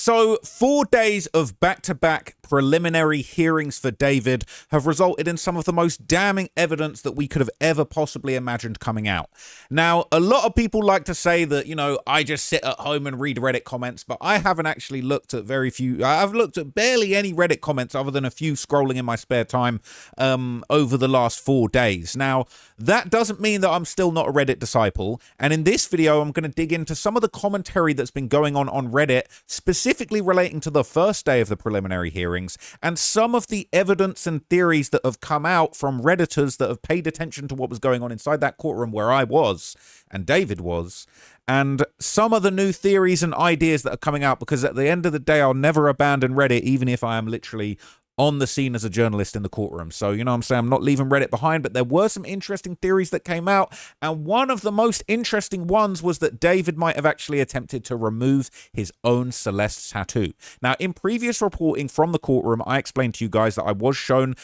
So 4 days of back-to-back preliminary hearings for David have resulted in some of the most damning evidence that we could have ever possibly imagined coming out. Now, a lot of people like to say that, you know, I just sit at home and read Reddit comments, but I haven't actually looked at I've looked at barely any Reddit comments other than a few scrolling in my spare time over the last 4 days. Now, that doesn't mean that I'm still not a Reddit disciple, and in this video, I'm going to dig into some of the commentary that's been going on Reddit, specifically relating to the first day of the preliminary hearings, and some of the evidence and theories that have come out from Redditors that have paid attention to what was going on inside that courtroom where I was, and David was, and some of the new theories and ideas that are coming out, because at the end of the day, I'll never abandon Reddit, even if I am literally on the scene as a journalist in the courtroom. So, you know what I'm saying? I'm not leaving Reddit behind, but there were some interesting theories that came out. And one of the most interesting ones was that David might have actually attempted to remove his own Celeste tattoo. Now, in previous reporting from the courtroom, I explained to you guys that I was shown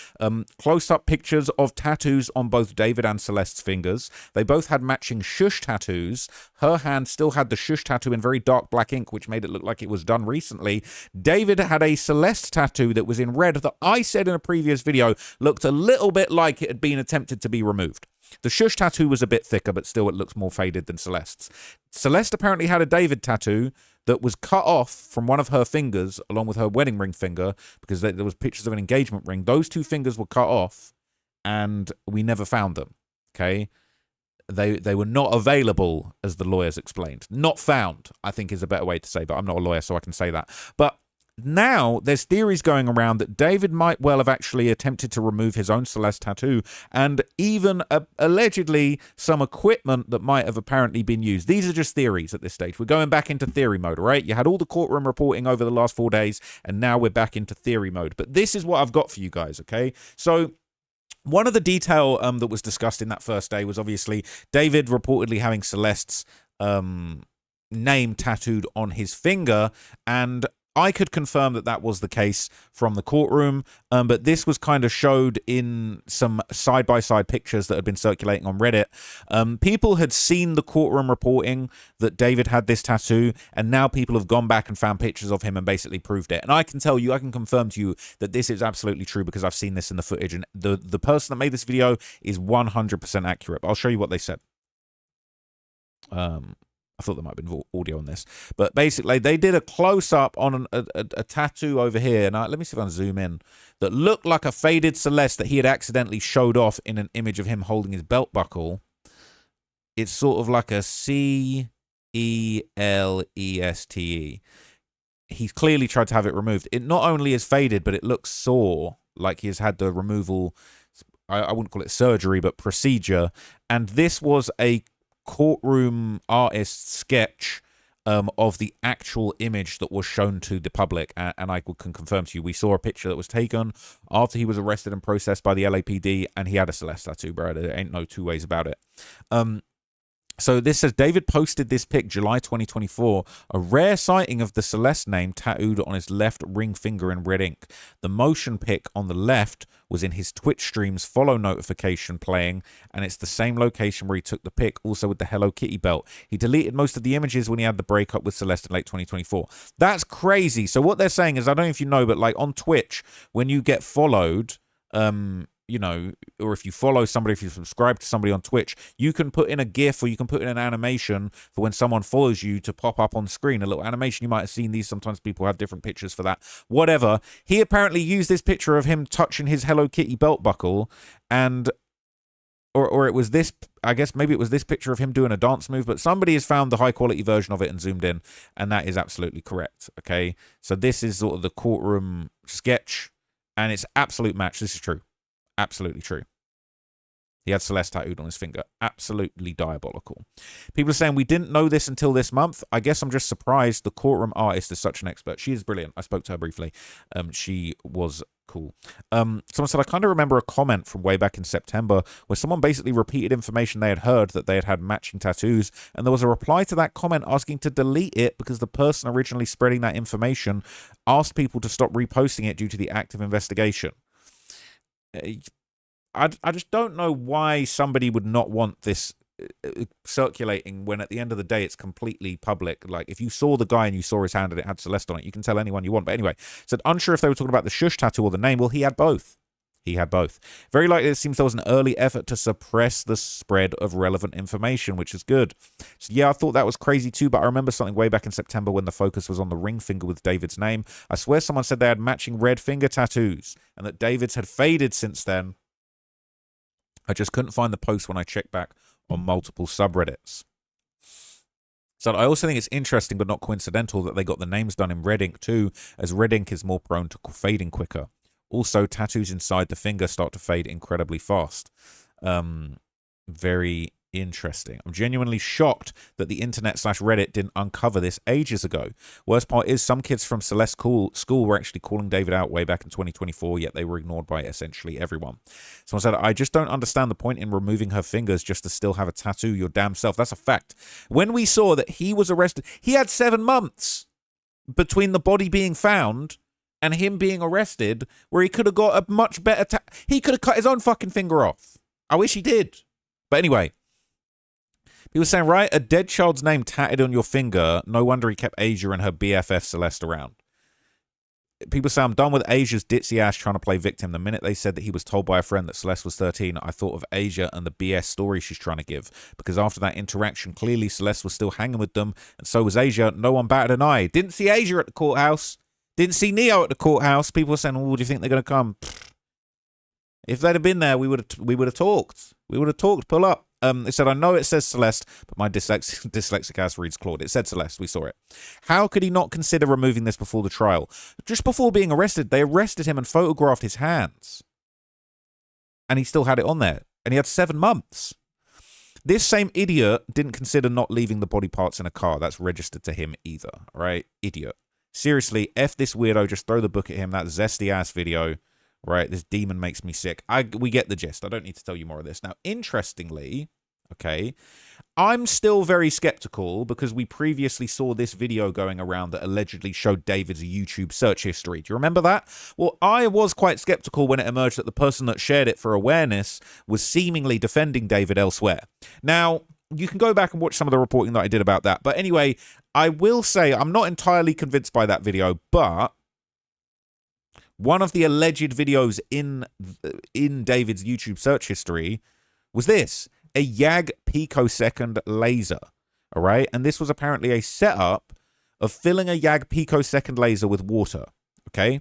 close-up pictures of tattoos on both David and Celeste's fingers. They both had matching shush tattoos. Her hand still had the shush tattoo in very dark black ink, which made it look like it was done recently. David had a Celeste tattoo that was in red that I said in a previous video looked a little bit like it had been attempted to be removed. The shush tattoo was a bit thicker, but still it looks more faded than Celeste's. Celeste apparently had a David tattoo that was cut off from one of her fingers along with her wedding ring finger, because there was pictures of an engagement ring. Those two fingers were cut off and we never found them. Okay. They were not available, as the lawyers explained. Not found, I think, is a better way to say, but I'm not a lawyer, so I can say that. But now there's theories going around that David might well have actually attempted to remove his own Celeste tattoo, and even allegedly some equipment that might have apparently been used. These are just theories at this stage. We're going back into theory mode, right? You had all the courtroom reporting over the last 4 days, and now we're back into theory mode. But this is what I've got for you guys, okay? So one of the detail that was discussed in that first day was obviously David reportedly having Celeste's name tattooed on his finger, and I could confirm that that was the case from the courtroom, but this was kind of showed in some side-by-side pictures that had been circulating on Reddit. People had seen the courtroom reporting that David had this tattoo, and now people have gone back and found pictures of him and basically proved it. And I can tell you, I can confirm to you that this is absolutely true because I've seen this in the footage, and the person that made this video is 100% accurate. But I'll show you what they said. I thought there might have been audio on this. But basically, they did a close-up on a tattoo over here. Now, let me see if I can zoom in. That looked like a faded Celeste that he had accidentally showed off in an image of him holding his belt buckle. It's sort of like a C-E-L-E-S-T-E. He's clearly tried to have it removed. It not only is faded, but it looks sore, like he's had the removal, I wouldn't call it surgery, but procedure. And this was a courtroom artist sketch of the actual image that was shown to the public, and I can confirm to you, we saw a picture that was taken after he was arrested and processed by the LAPD, and he had a Celeste tattoo, bro. There ain't no two ways about it. So this says, David posted this pic July 2024, a rare sighting of the Celeste name tattooed on his left ring finger in red ink. The motion pic on the left was in his Twitch stream's follow notification playing, and it's the same location where he took the pic, also with the Hello Kitty belt. He deleted most of the images when he had the breakup with Celeste in late 2024. That's crazy. So what they're saying is, I don't know if you know, but like on Twitch, when you get followed, you know, or if you follow somebody, if you subscribe to somebody on Twitch, you can put in a GIF or you can put in an animation for when someone follows you to pop up on screen. A little animation. You might have seen these. Sometimes people have different pictures for that. Whatever. He apparently used this picture of him touching his Hello Kitty belt buckle, and or it was this, I guess maybe it was this picture of him doing a dance move, but somebody has found the high quality version of it and zoomed in, and that is absolutely correct. Okay. So this is sort of the courtroom sketch, and it's absolute match. This is true. Absolutely true. He had Celeste tattooed on his finger. Absolutely diabolical. People are saying, we didn't know this until this month. I guess I'm just surprised the courtroom artist is such an expert. She is brilliant. I spoke to her briefly. She was cool. Someone said, I kind of remember a comment from way back in September where someone basically repeated information they had heard, that they had had matching tattoos, and there was a reply to that comment asking to delete it because the person originally spreading that information asked people to stop reposting it due to the active investigation. I just don't know why somebody would not want this circulating when at the end of the day it's completely public. Like if you saw the guy and you saw his hand and it had Celeste on it, you can tell anyone you want. But anyway, said unsure if they were talking about the shush tattoo or the name. Well, he had both. He had both. Very likely it seems there was an early effort to suppress the spread of relevant information, which is good. So yeah, I thought that was crazy too, but I remember something way back in September when the focus was on the ring finger with David's name. I swear someone said they had matching red finger tattoos and that David's had faded since then. I just couldn't find the post when I checked back on multiple subreddits. So I also think it's interesting but not coincidental that they got the names done in red ink too, as red ink is more prone to fading quicker. Also, tattoos inside the finger start to fade incredibly fast. Very interesting. I'm genuinely shocked that the internet/Reddit didn't uncover this ages ago. Worst part is some kids from Celeste school were actually calling David out way back in 2024, yet they were ignored by essentially everyone. Someone said, I just don't understand the point in removing her fingers just to still have a tattoo your damn self. That's a fact. When we saw that he was arrested, he had 7 months between the body being found and him being arrested, where he could have got a much better... he could have cut his own fucking finger off. I wish he did. But anyway, people saying, right, a dead child's name tatted on your finger. No wonder he kept Asia and her BFF Celeste around. People say, I'm done with Asia's ditzy ass trying to play victim. The minute they said that he was told by a friend that Celeste was 13, I thought of Asia and the BS story she's trying to give. Because after that interaction, clearly Celeste was still hanging with them, and so was Asia. No one batted an eye. Didn't see Asia at the courthouse. Didn't see Neo at the courthouse. People were saying, "Oh, do you think they're going to come?" If they'd have been there, we would have talked. We would have talked. Pull up. It said, I know it says Celeste, but my dyslexic ass reads Claude. It said Celeste. We saw it. How could he not consider removing this before the trial? Just before being arrested, they arrested him and photographed his hands. And he still had it on there. And he had 7 months. This same idiot didn't consider not leaving the body parts in a car. That's registered to him either. All right? Idiot. Seriously, F this weirdo. Just throw the book at him. That zesty-ass video. Right? This demon makes me sick. We get the gist. I don't need to tell you more of this. Now, interestingly, okay, I'm still very skeptical because we previously saw this video going around that allegedly showed David's YouTube search history. Do you remember that? Well, I was quite skeptical when it emerged that the person that shared it for awareness was seemingly defending David elsewhere. Now, you can go back and watch some of the reporting that I did about that. But anyway, I will say I'm not entirely convinced by that video, but one of the alleged videos in David's YouTube search history was this, a YAG picosecond laser, all right? And this was apparently a setup of filling a YAG picosecond laser with water, okay?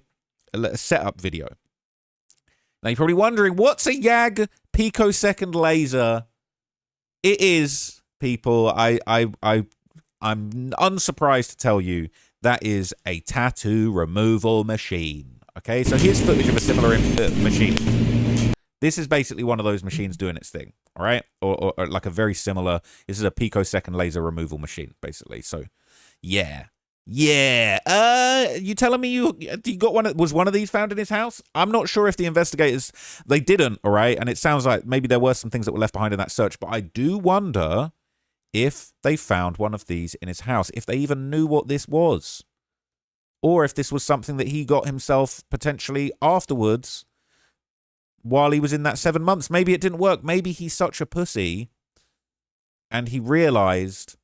A setup video. Now, you're probably wondering, what's a YAG picosecond laser? It is, people, I'm unsurprised to tell you, that is a tattoo removal machine. Okay, so here's footage of a similar machine. This is basically one of those machines doing its thing, all right? Or like a very similar, this is a picosecond laser removal machine, basically. So, yeah. Yeah. You telling me you got one? Was one of these found in his house? I'm not sure if the investigators, they didn't, all right? And it sounds like maybe there were some things that were left behind in that search, but I do wonder if they found one of these in his house, if they even knew what this was. Or if this was something that he got himself potentially afterwards while he was in that 7 months. Maybe it didn't work. Maybe he's such a pussy and he realized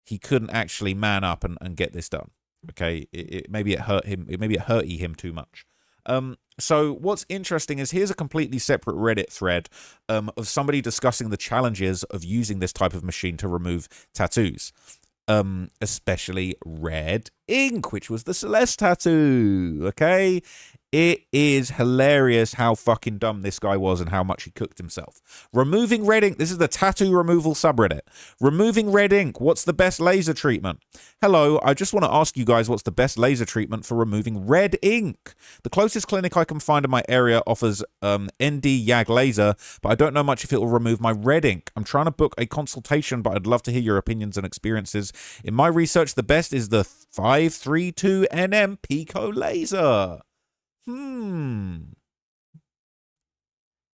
he couldn't actually man up and get this done. Okay, maybe it hurt him. Maybe it hurt him too much. So what's interesting is here's a completely separate Reddit thread of somebody discussing the challenges of using this type of machine to remove tattoos. Especially red ink, which was the Celeste tattoo. Okay, it is hilarious how fucking dumb this guy was and how much he cooked himself. Removing red ink. This is the tattoo removal subreddit. Removing red ink. What's the best laser treatment? Hello, I just want to ask you guys what's the best laser treatment for removing red ink. The closest clinic I can find in my area offers ND YAG laser, but I don't know much if it will remove my red ink. I'm trying to book a consultation, but I'd love to hear your opinions and experiences. In my research, the best is the 532 NM Pico laser.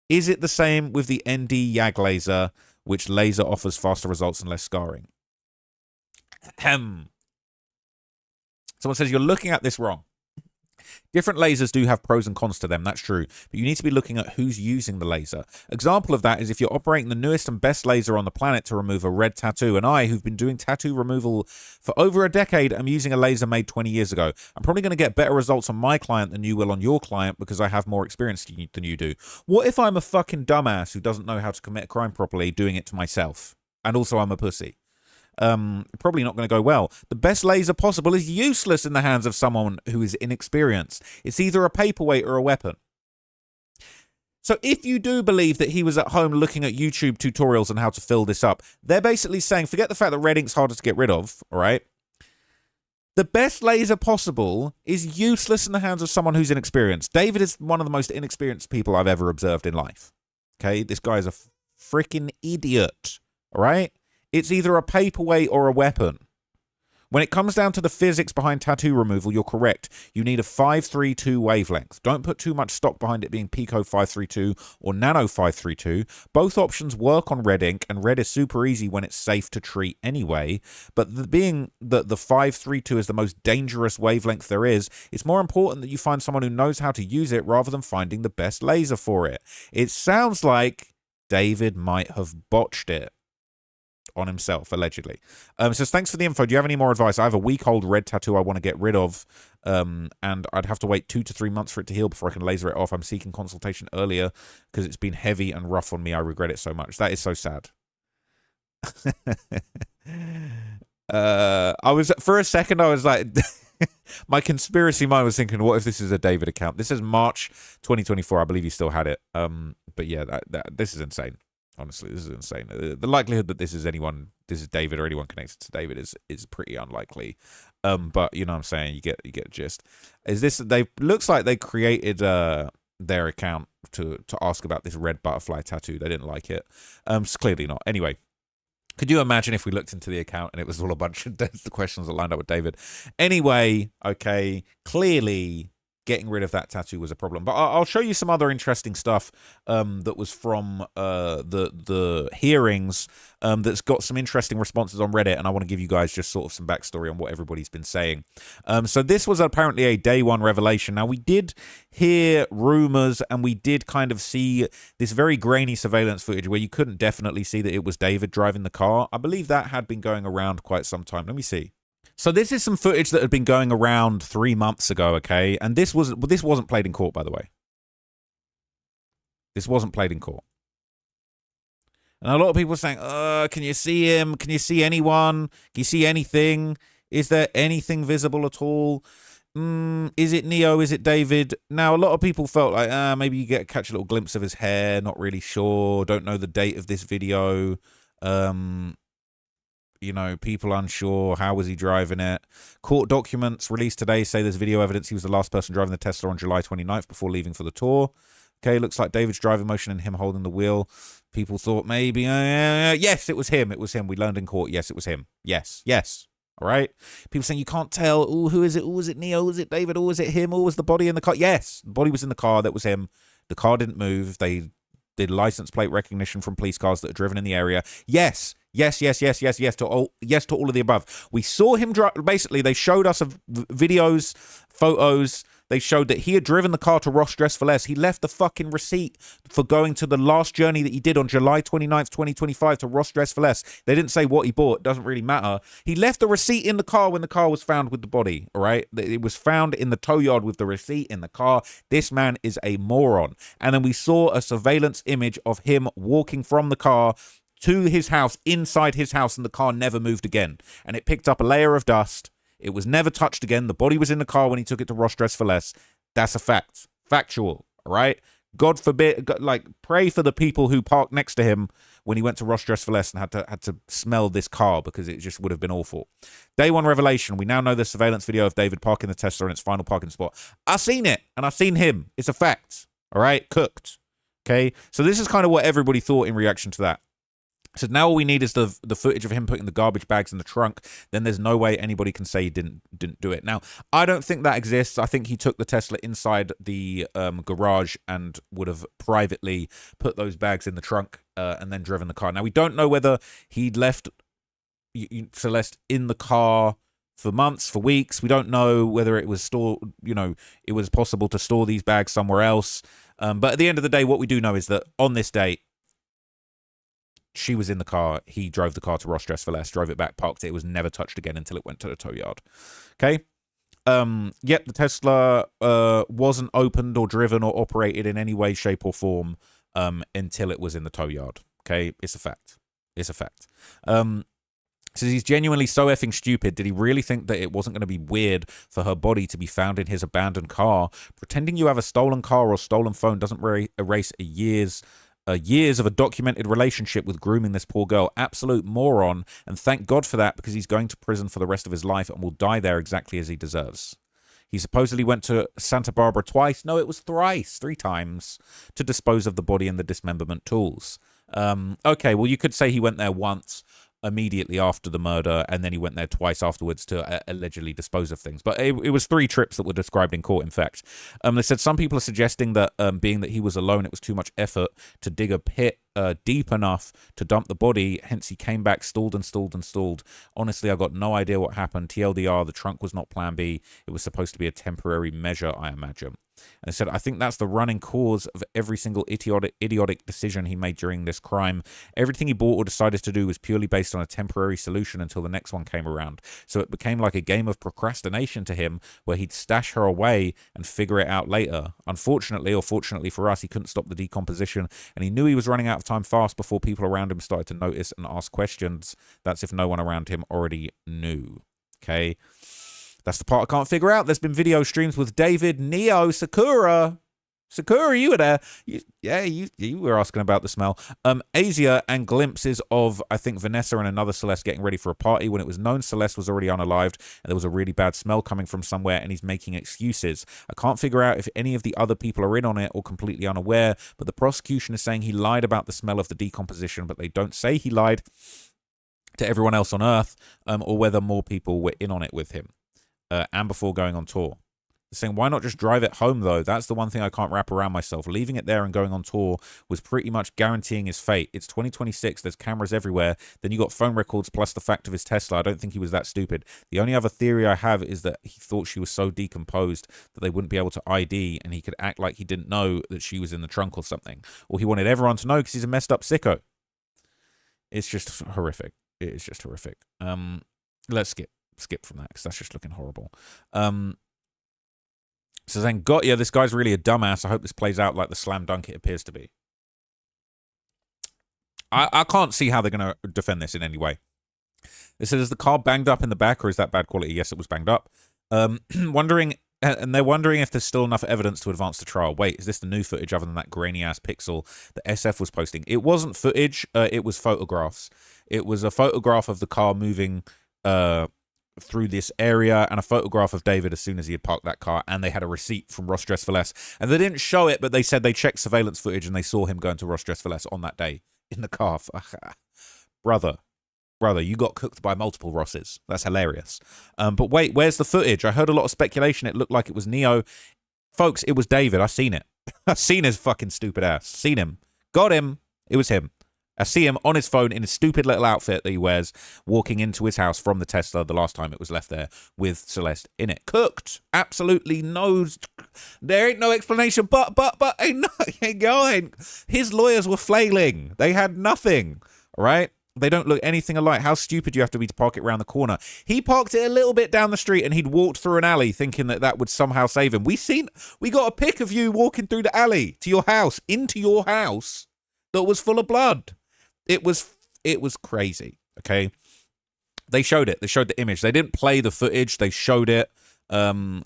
Is it the same with the ND YAG laser, which laser offers faster results and less scarring? Someone says you're looking at this wrong. Different lasers do have pros and cons to them, that's true, but you need to be looking at who's using the laser. Example of that is if you're operating the newest and best laser on the planet to remove a red tattoo, and I, who've been doing tattoo removal for over a decade, am using a laser made 20 years ago. I'm probably going to get better results on my client than you will on your client because I have more experience than you do. What if I'm a fucking dumbass who doesn't know how to commit a crime properly doing it to myself? And also I'm a pussy. Probably not going to go well. The best laser possible is useless in the hands of someone who is inexperienced. It's either a paperweight or a weapon. So if you do believe that he was at home looking at YouTube tutorials on how to fill this up, they're basically saying, forget the fact that red ink's harder to get rid of, all right? The best laser possible is useless in the hands of someone who's inexperienced. David is one of the most inexperienced people I've ever observed in life. Okay, this guy is a freaking idiot, all right? It's either a paperweight or a weapon. When it comes down to the physics behind tattoo removal, you're correct. You need a 532 wavelength. Don't put too much stock behind it being Pico 532 or Nano 532. Both options work on red ink, and red is super easy when it's safe to treat anyway. But being that the 532 is the most dangerous wavelength there is, it's more important that you find someone who knows how to use it rather than finding the best laser for it. It sounds like David might have botched it on himself, allegedly. Says, thanks for the info. Do you have any more advice? I have a week-old red tattoo I want to get rid of, and I'd have to wait 2 to 3 months for it to heal before I can laser it off. I'm seeking consultation earlier because it's been heavy and rough on me. I regret it so much. That is so sad. For a second, I was like, my conspiracy mind was thinking, what if this is a David account? This is March 2024. I believe he still had it. But yeah, this is insane. Honestly, this is insane. The likelihood that this is David or anyone connected to David is pretty unlikely. But you know what I'm saying, you get a gist. Is this looks like they created their account to ask about this red butterfly tattoo. They didn't like it. It's clearly not. Anyway, could you imagine if we looked into the account and it was all a bunch of the questions that lined up with David? Anyway, okay, clearly getting rid of that tattoo was a problem. But I'll show you some other interesting stuff that was from the hearings that's got some interesting responses on Reddit, and I want to give you guys just sort of some backstory on what everybody's been saying. So this was apparently a day one revelation. Now, we did hear rumors, and we did kind of see this very grainy surveillance footage where you couldn't definitely see that it was David driving the car. I believe that had been going around quite some time. Let me see. So this is some footage that had been going around 3 months ago, okay? And this wasn't played in court, by the way. This wasn't played in court. And a lot of people are saying, can you see him? Can you see anyone? Can you see anything? Is there anything visible at all? Is it Neo? Is it David? Now, a lot of people felt like, maybe you catch a little glimpse of his hair. Not really sure. Don't know the date of this video. You know, people unsure. How was he driving it? Court documents released today say there's video evidence he was the last person driving the Tesla on July 29th before leaving for the tour. Okay, looks like David's driving motion and him holding the wheel. People thought maybe, yes, it was him. It was him. We learned in court, yes, it was him. Yes. All right? People saying you can't tell, who is it? Was it Neo? Was it David? Or was it him? Or was the body in the car? Yes, the body was in the car. That was him. The car didn't move. They did license plate recognition from police cars that are driven in the area. Yes to all of the above. We saw him drive. Basically, they showed us videos, photos. They showed that he had driven the car to Ross Dress for Less. He left the fucking receipt for going to the last journey that he did on July 29th, 2025 to Ross Dress for Less. They didn't say what he bought. It doesn't really matter. He left the receipt in the car when the car was found with the body, all right? It was found in the tow yard with the receipt in the car. This man is a moron. And then we saw a surveillance image of him walking from the car to his house, inside his house, and the car never moved again. And it picked up a layer of dust. It was never touched again. The body was in the car when he took it to Ross Dress for Less. That's a fact. Factual, all right? God forbid, pray for the people who parked next to him when he went to Ross Dress for Less and had to smell this car because it just would have been awful. Day one revelation. We now know the surveillance video of David parking the Tesla in its final parking spot. I've seen it, and I've seen him. It's a fact, all right? Cooked, okay? So this is kind of what everybody thought in reaction to that. So now all we need is the footage of him putting the garbage bags in the trunk. Then there's no way anybody can say he didn't do it. Now, I don't think that exists. I think he took the Tesla inside the garage and would have privately put those bags in the trunk and then driven the car. Now, we don't know whether he'd left Celeste in the car for months, for weeks. We don't know whether it was it was possible to store these bags somewhere else. But at the end of the day, what we do know is that on this date, she was in the car. He drove the car to Ross Dress for Less, drove it back, parked it. It was never touched again until it went to the tow yard. Okay. Yep, the Tesla wasn't opened or driven or operated in any way, shape, or form until it was in the tow yard. Okay, it's a fact. It's a fact. Says he's genuinely so effing stupid. Did he really think that it wasn't going to be weird for her body to be found in his abandoned car? Pretending you have a stolen car or stolen phone doesn't really erase years of a documented relationship with grooming this poor girl. Absolute moron, and thank God for that, because he's going to prison for the rest of his life and will die there exactly as he deserves. He supposedly went to Santa Barbara twice. No, it was thrice, 3 times, to dispose of the body and the dismemberment tools. Okay, well, you could say he went there once immediately after the murder, and then he went there twice afterwards to allegedly dispose of things. But it was 3 trips that were described in court, in fact. They said some people are suggesting that being that he was alone, it was too much effort to dig a pit deep enough to dump the body, hence he came back, stalled. Honestly, I got no idea what happened. TLDR, the trunk was not plan B. It was supposed to be a temporary measure, I imagine. And they said, I think that's the running cause of every single idiotic decision he made during this crime. Everything he bought or decided to do was purely based on a temporary solution until the next one came around. So it became like a game of procrastination to him, where he'd stash her away and figure it out later. Unfortunately, or fortunately for us, he couldn't stop the decomposition, and he knew he was running out of time fast before people around him started to notice and ask questions. That's if no one around him already knew. Okay. That's the part I can't figure out. There's been video streams with David, Neo, Sakura. Sakura, you were there. You were asking about the smell. Asia, and glimpses of, I think, Vanessa and another Celeste getting ready for a party when it was known Celeste was already unalived and there was a really bad smell coming from somewhere, and he's making excuses. I can't figure out if any of the other people are in on it or completely unaware, but the prosecution is saying he lied about the smell of the decomposition, but they don't say he lied to everyone else on Earth, or whether more people were in on it with him. And before going on tour. Saying, why not just drive it home, though? That's the one thing I can't wrap around myself. Leaving it there and going on tour was pretty much guaranteeing his fate. It's 2026. There's cameras everywhere. Then you got phone records plus the fact of his Tesla. I don't think he was that stupid. The only other theory I have is that he thought she was so decomposed that they wouldn't be able to ID, and he could act like he didn't know that she was in the trunk or something. Or he wanted everyone to know because he's a messed up sicko. It's just horrific. It is just horrific. Let's skip from that because that's just looking horrible. So then, got ya, this guy's really a dumbass. I hope this plays out like the slam dunk it appears to be. I can't see how they're going to defend this in any way. They said, is the car banged up in the back, or is that bad quality? Yes, it was banged up. Wondering if there's still enough evidence to advance the trial. Wait, is this the new footage other than that grainy-ass pixel that SF was posting? It wasn't footage. It was photographs. It was a photograph of the car moving through this area, and a photograph of David as soon as he had parked that car, and they had a receipt from Ross Dress for Less, and they didn't show it, but they said they checked surveillance footage and they saw him going to Ross Dress for Less on that day in the car. brother, you got cooked by multiple Rosses. That's hilarious. But wait, where's the footage? I heard a lot of speculation. It looked like it was Neo. Folks, it was David. I seen it. I seen his fucking stupid ass. Seen him. Got him. It was him. I see him on his phone in his stupid little outfit that he wears, walking into his house from the Tesla the last time it was left there with Celeste in it. Cooked. Absolutely nosed. There ain't no explanation, but ain't going. His lawyers were flailing. They had nothing, right? They don't look anything alike. How stupid you have to be to park it around the corner. He parked it a little bit down the street and he'd walked through an alley thinking that that would somehow save him. We got a pic of you walking through the alley to your house, into your house, that was full of blood. It was crazy, okay? They showed it. They showed the image. They didn't play the footage. They showed it, and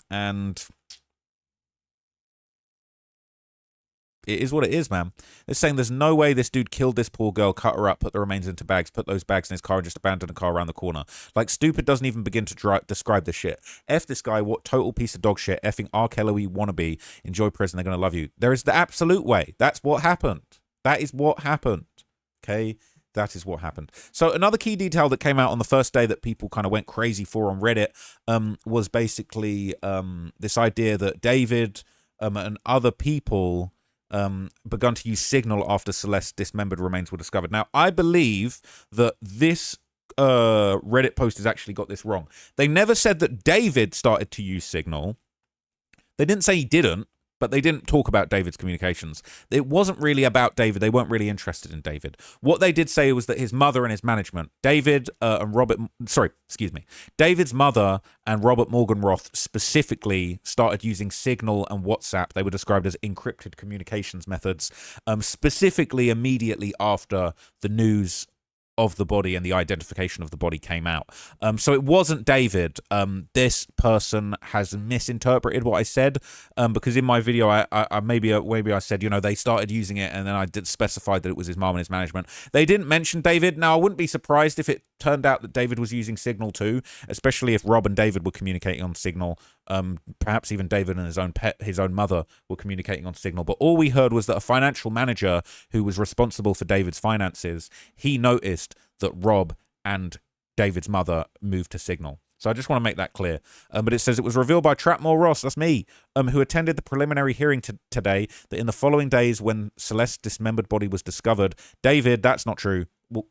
it is what it is, man. They're saying there's no way this dude killed this poor girl, cut her up, put the remains into bags, put those bags in his car, and just abandoned the car around the corner. Like, stupid doesn't even begin to describe this shit. F this guy, what total piece of dog shit, effing R. Kelly wannabe. Enjoy prison, they're going to love you. There is the absolute way. That's what happened. That is what happened. Okay, that is what happened. So another key detail that came out on the first day that people kind of went crazy for on Reddit was basically this idea that David and other people begun to use Signal after Celeste's dismembered remains were discovered. Now, I believe that this Reddit posters actually got this wrong. They never said that David started to use Signal. They didn't say he didn't, but they didn't talk about David's communications. It wasn't really about David. They weren't really interested in David. What they did say was that his mother and his management, David's mother and Robert Morgenroth specifically started using Signal and WhatsApp. They were described as encrypted communications methods, specifically immediately after the news of the body and the identification of the body came out. So it wasn't David. This person has misinterpreted what I said, because in my video, I maybe I said, you know, they started using it, and then I did specify that it was his mom and his management. They didn't mention David. Now, I wouldn't be surprised if it turned out that David was using Signal too, especially if Rob and David were communicating on Signal. Perhaps even David and his own mother were communicating on Signal. But all we heard was that a financial manager who was responsible for David's finances, he noticed that Rob and David's mother moved to Signal. So I just want to make that clear. But it says it was revealed by Trapmore Ross, that's me, who attended the preliminary hearing today, that in the following days when Celeste's dismembered body was discovered, David, that's not true. Well,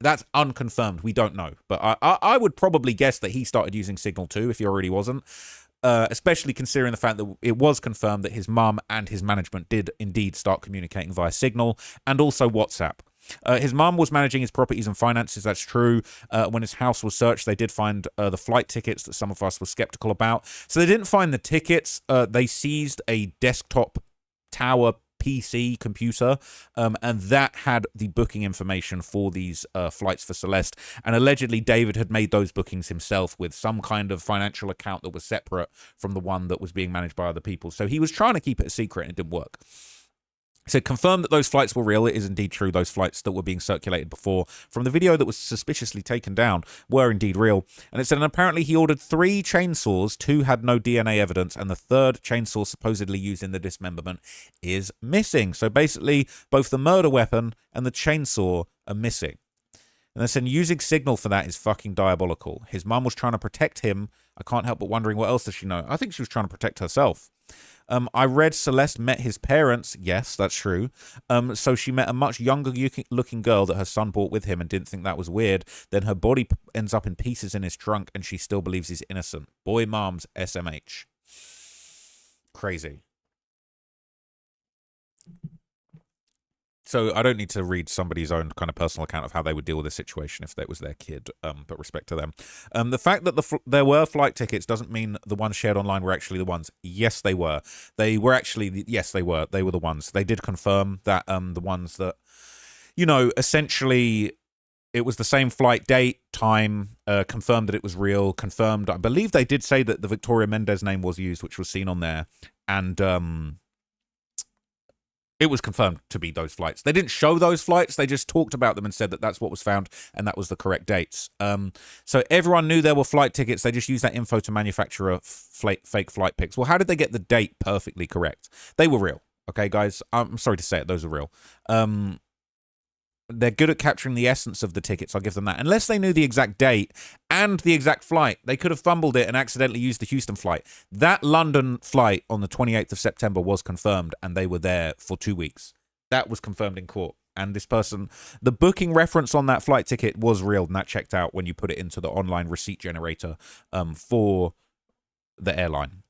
that's unconfirmed. We don't know. But I would probably guess that he started using Signal too, if he already wasn't. Especially considering the fact that it was confirmed that his mum and his management did indeed start communicating via Signal and also WhatsApp. His mum was managing his properties and finances, that's true. When his house was searched, they did find the flight tickets that some of us were skeptical about. So they didn't find the tickets. They seized a desktop tower PC computer, and that had the booking information for these flights for Celeste. And allegedly, David had made those bookings himself with some kind of financial account that was separate from the one that was being managed by other people. So he was trying to keep it a secret, and it didn't work. So confirmed that those flights were real. It is indeed true. Those flights that were being circulated before from the video that was suspiciously taken down were indeed real. And it said, and apparently he ordered 3 chainsaws. 2 had no DNA evidence, and the 3rd chainsaw supposedly used in the dismemberment is missing. So basically, both the murder weapon and the chainsaw are missing. And they said using Signal for that is fucking diabolical. His mum was trying to protect him. I can't help but wondering, what else does she know? I think she was trying to protect herself. I read Celeste met his parents. Yes, that's true. So she met a much younger looking girl that her son brought with him and didn't think that was weird. Then her body ends up in pieces in his trunk and she still believes he's innocent. Boy, mom's SMH. Crazy. So I don't need to read somebody's own kind of personal account of how they would deal with the situation if that was their kid, but respect to them. The fact that there were flight tickets doesn't mean the ones shared online were actually the ones. Yes, they were. They were actually, yes, they were. They were the ones. They did confirm that the ones that, you know, essentially it was the same flight date, time, confirmed that it was real, confirmed. I believe they did say that the Victoria Mendez name was used, which was seen on there. And, it was confirmed to be those flights. They didn't show those flights. They just talked about them and said that that's what was found and that was the correct dates. So everyone knew there were flight tickets. They just used that info to manufacture a fake flight pics. Well, how did they get the date perfectly correct? They were real. Okay, guys, I'm sorry to say it. Those are real. They're good at capturing the essence of the tickets. I'll give them that. Unless they knew the exact date and the exact flight, they could have fumbled it and accidentally used the Houston flight. That London flight on the 28th of September was confirmed, and they were there for 2 weeks. That was confirmed in court. And this person, the booking reference on that flight ticket was real, and that checked out when you put it into the online receipt generator for the airline.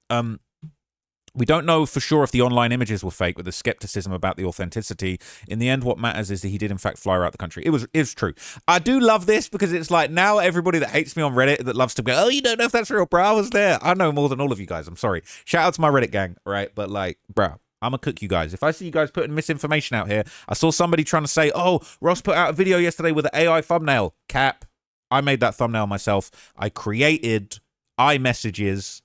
We don't know for sure if the online images were fake, with the skepticism about the authenticity. In the end, what matters is that he did in fact fly her out the country. It was true. I do love this because it's like now everybody that hates me on Reddit that loves to go, oh, you don't know if that's real, bro. I was there. I know more than all of you guys. I'm sorry. Shout out to my Reddit gang, right? But like, bro, I'm gonna cook you guys. If I see you guys putting misinformation out here, I saw somebody trying to say, oh, Ross put out a video yesterday with an AI thumbnail. Cap. I made that thumbnail myself. I created iMessages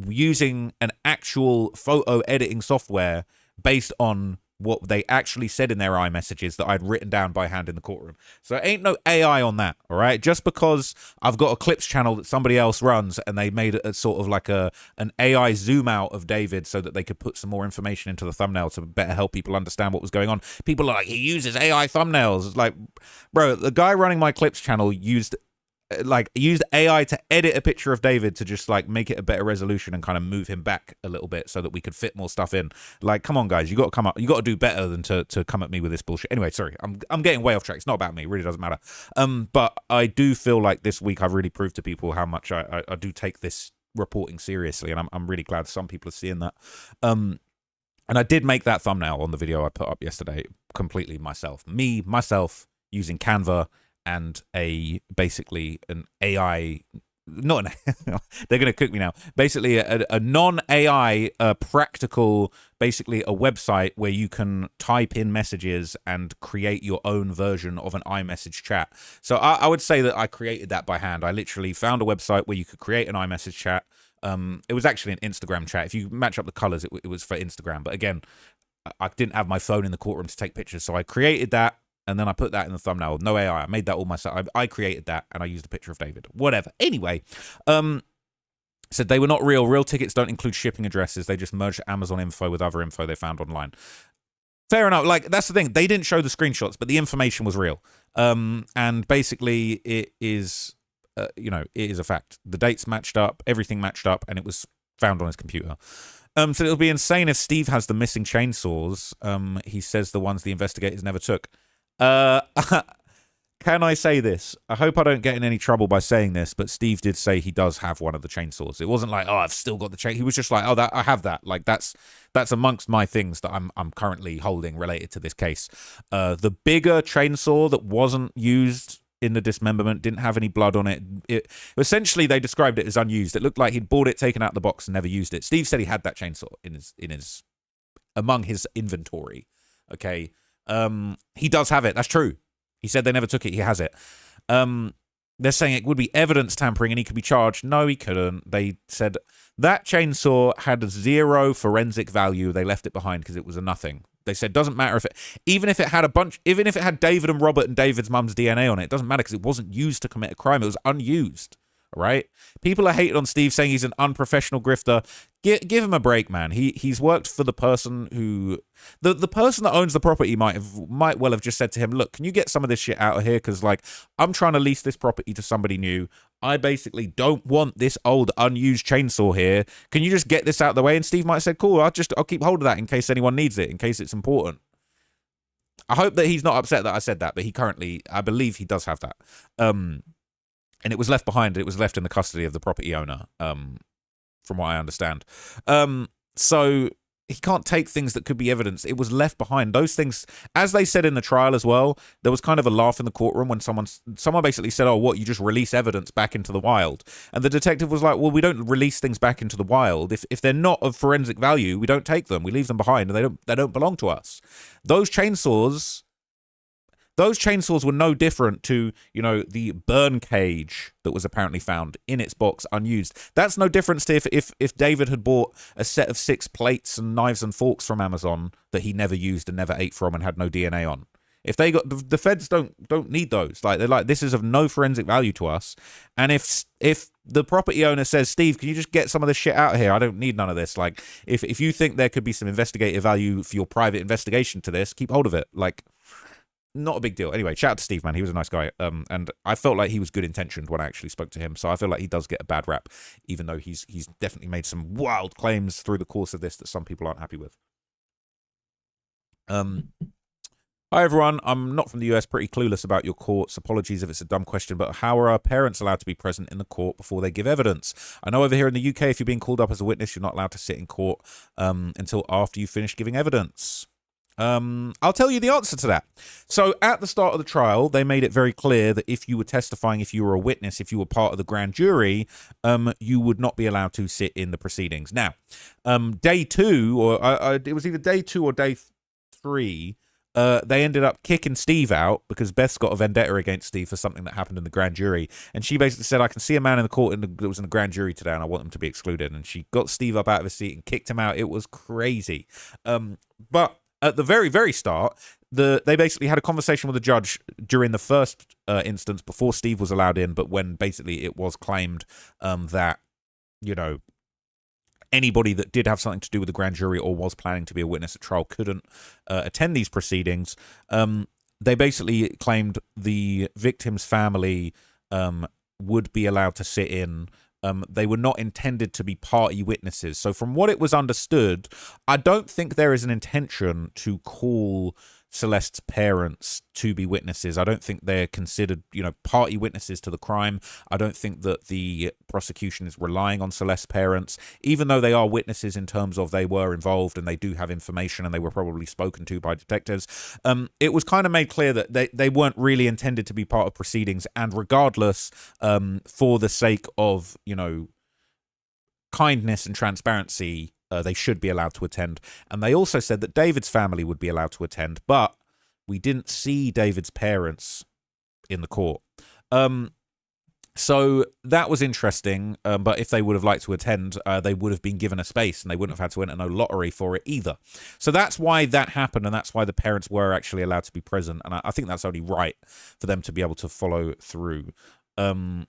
using an actual photo editing software based on what they actually said in their iMessages that I'd written down by hand in the courtroom. So ain't no AI on that, all right? Just because I've got a clips channel that somebody else runs and they made a sort of like an AI zoom out of David so that they could put some more information into the thumbnail to better help people understand what was going on. People are like, he uses AI thumbnails. It's like, bro, the guy running my clips channel used like used AI to edit a picture of David to just like make it a better resolution and kind of move him back a little bit so that we could fit more stuff in. Like, come on, guys, you got to come up, you got to do better than to come at me with this bullshit. Anyway, sorry, I'm getting way off track. It's not about me, it really doesn't matter. But I do feel like this week I've really proved to people how much I do take this reporting seriously, and I'm really glad some people are seeing that. And I did make that thumbnail on the video I put up yesterday completely myself, using Canva and basically an AI, not an, they're going to cook me now, basically a non-AI practical, basically a website where you can type in messages and create your own version of an iMessage chat. So I would say that I created that by hand. I literally found a website where you could create an iMessage chat. It was actually an Instagram chat. If you match up the colors, it was for Instagram. But again, I didn't have my phone in the courtroom to take pictures, so I created that, and then I put that in the thumbnail. No AI. I made that all myself. I created that, and I used a picture of David. Whatever. Anyway, said they were not real. Real tickets don't include shipping addresses. They just merged Amazon info with other info they found online. Fair enough. Like, that's the thing. They didn't show the screenshots, but the information was real. And basically, it is... it is a fact. The dates matched up, everything matched up, and it was found on his computer. So it'll be insane if Steve has the missing chainsaws. He says the ones the investigators never took. Can I say this? I hope I don't get in any trouble by saying this, but Steve did say he does have one of the chainsaws. It wasn't like, oh, I've still got the chain. He was just like, oh, that I have that. Like, that's amongst my things that I'm currently holding related to this case. The bigger chainsaw that wasn't used in the dismemberment, didn't have any blood on it. Essentially, they described it as unused. It looked like he'd bought it, taken out the box, and never used it. Steve said he had that chainsaw among his inventory. Okay, he does have it. That's true. He said they never took it. He has it. They're saying it would be evidence tampering and he could be charged. No, he couldn't. They said that chainsaw had 0 forensic value. They left it behind because it was a nothing. They said doesn't matter even if it had David and Robert and David's mum's DNA on it, it doesn't matter because it wasn't used to commit a crime. It was unused. All right? People are hating on Steve, saying he's an unprofessional grifter. Give him a break, man. He's worked for the person who... The person that owns the property might well have just said to him, look, can you get some of this shit out of here? Because, like, I'm trying to lease this property to somebody new. I basically don't want this old unused chainsaw here. Can you just get this out of the way? And Steve might have said, cool, I'll keep hold of that in case anyone needs it, in case it's important. I hope that he's not upset that I said that, but I believe he does have that. And it was left behind. It was left in the custody of the property owner, from what I understand. So he can't take things that could be evidence. It was left behind. Those things, as they said in the trial as well, there was kind of a laugh in the courtroom when someone basically said, oh, what, you just release evidence back into the wild? And the detective was like, well, we don't release things back into the wild. If they're not of forensic value, we don't take them. We leave them behind, and they don't belong to us. Those chainsaws were no different to, the burn cage that was apparently found in its box unused. That's no difference to if David had bought a set of 6 plates and knives and forks from Amazon that he never used and never ate from and had no DNA on. If they got the feds don't need those. Like, they're like, this is of no forensic value to us. And if the property owner says, Steve, can you just get some of this shit out of here? I don't need none of this. Like, if you think there could be some investigative value for your private investigation to this, keep hold of it. Like, not a big deal. Anyway, shout out to Steve, man. He was a nice guy. And I felt like he was good intentioned when I actually spoke to him. So I feel like he does get a bad rap, even though he's definitely made some wild claims through the course of this that some people aren't happy with. Hi, everyone. I'm not from the US, pretty clueless about your courts. Apologies if it's a dumb question, but how are our parents allowed to be present in the court before they give evidence? I know over here in the UK, if you're being called up as a witness, you're not allowed to sit in court until after you finish giving evidence. I'll tell you the answer to that. So at the start of the trial, they made it very clear that if you were testifying, if you were a witness, if you were part of the grand jury, you would not be allowed to sit in the proceedings. Now, day 2, or it was either day 2 or day 3, they ended up kicking Steve out because Beth's got a vendetta against Steve for something that happened in the grand jury. And she basically said, I can see a man in the court that was in the grand jury today and I want him to be excluded. And she got Steve up out of his seat and kicked him out. It was crazy. But at the very, very start, they basically had a conversation with the judge during the first instance before Steve was allowed in, but when basically it was claimed that, anybody that did have something to do with the grand jury or was planning to be a witness at trial couldn't attend these proceedings. They basically claimed the victim's family would be allowed to sit in. They were not intended to be party witnesses. So from what it was understood, I don't think there is an intention to call Celeste's parents to be witnesses. I don't think they're considered, party witnesses to the crime. I don't think that the prosecution is relying on Celeste's parents, even though they are witnesses in terms of they were involved and they do have information and they were probably spoken to by detectives. It was kind of made clear that they weren't really intended to be part of proceedings, and regardless, for the sake of, kindness and transparency, they should be allowed to attend. And they also said that David's family would be allowed to attend, but we didn't see David's parents in the court. So that was interesting, but if they would have liked to attend, they would have been given a space and they wouldn't have had to enter no lottery for it either. So that's why that happened, and that's why the parents were actually allowed to be present, and I think that's only right for them to be able to follow through.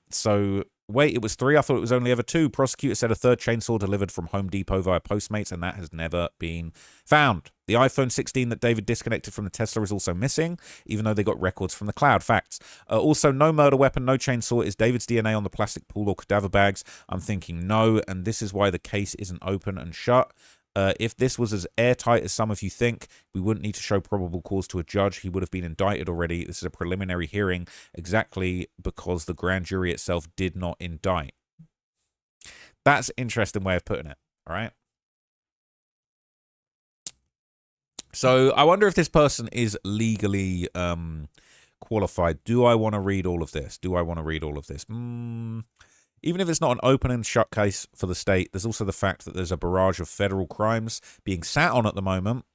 So wait, it was 3? I thought it was only ever 2. Prosecutor said a third chainsaw delivered from Home Depot via Postmates, and that has never been found. The iPhone 16 that David disconnected from the Tesla is also missing, even though they got records from the cloud. Facts. Also, no murder weapon, no chainsaw. Is David's DNA on the plastic pool or cadaver bags? I'm thinking no, and this is why the case isn't open and shut. If this was as airtight as some of you think, we wouldn't need to show probable cause to a judge. He would have been indicted already. This is a preliminary hearing, exactly because the grand jury itself did not indict. That's an interesting way of putting it, all right? So I wonder if this person is legally qualified. Do I want to read all of this? Even if it's not an open and shut case for the state, there's also the fact that there's a barrage of federal crimes being sat on at the moment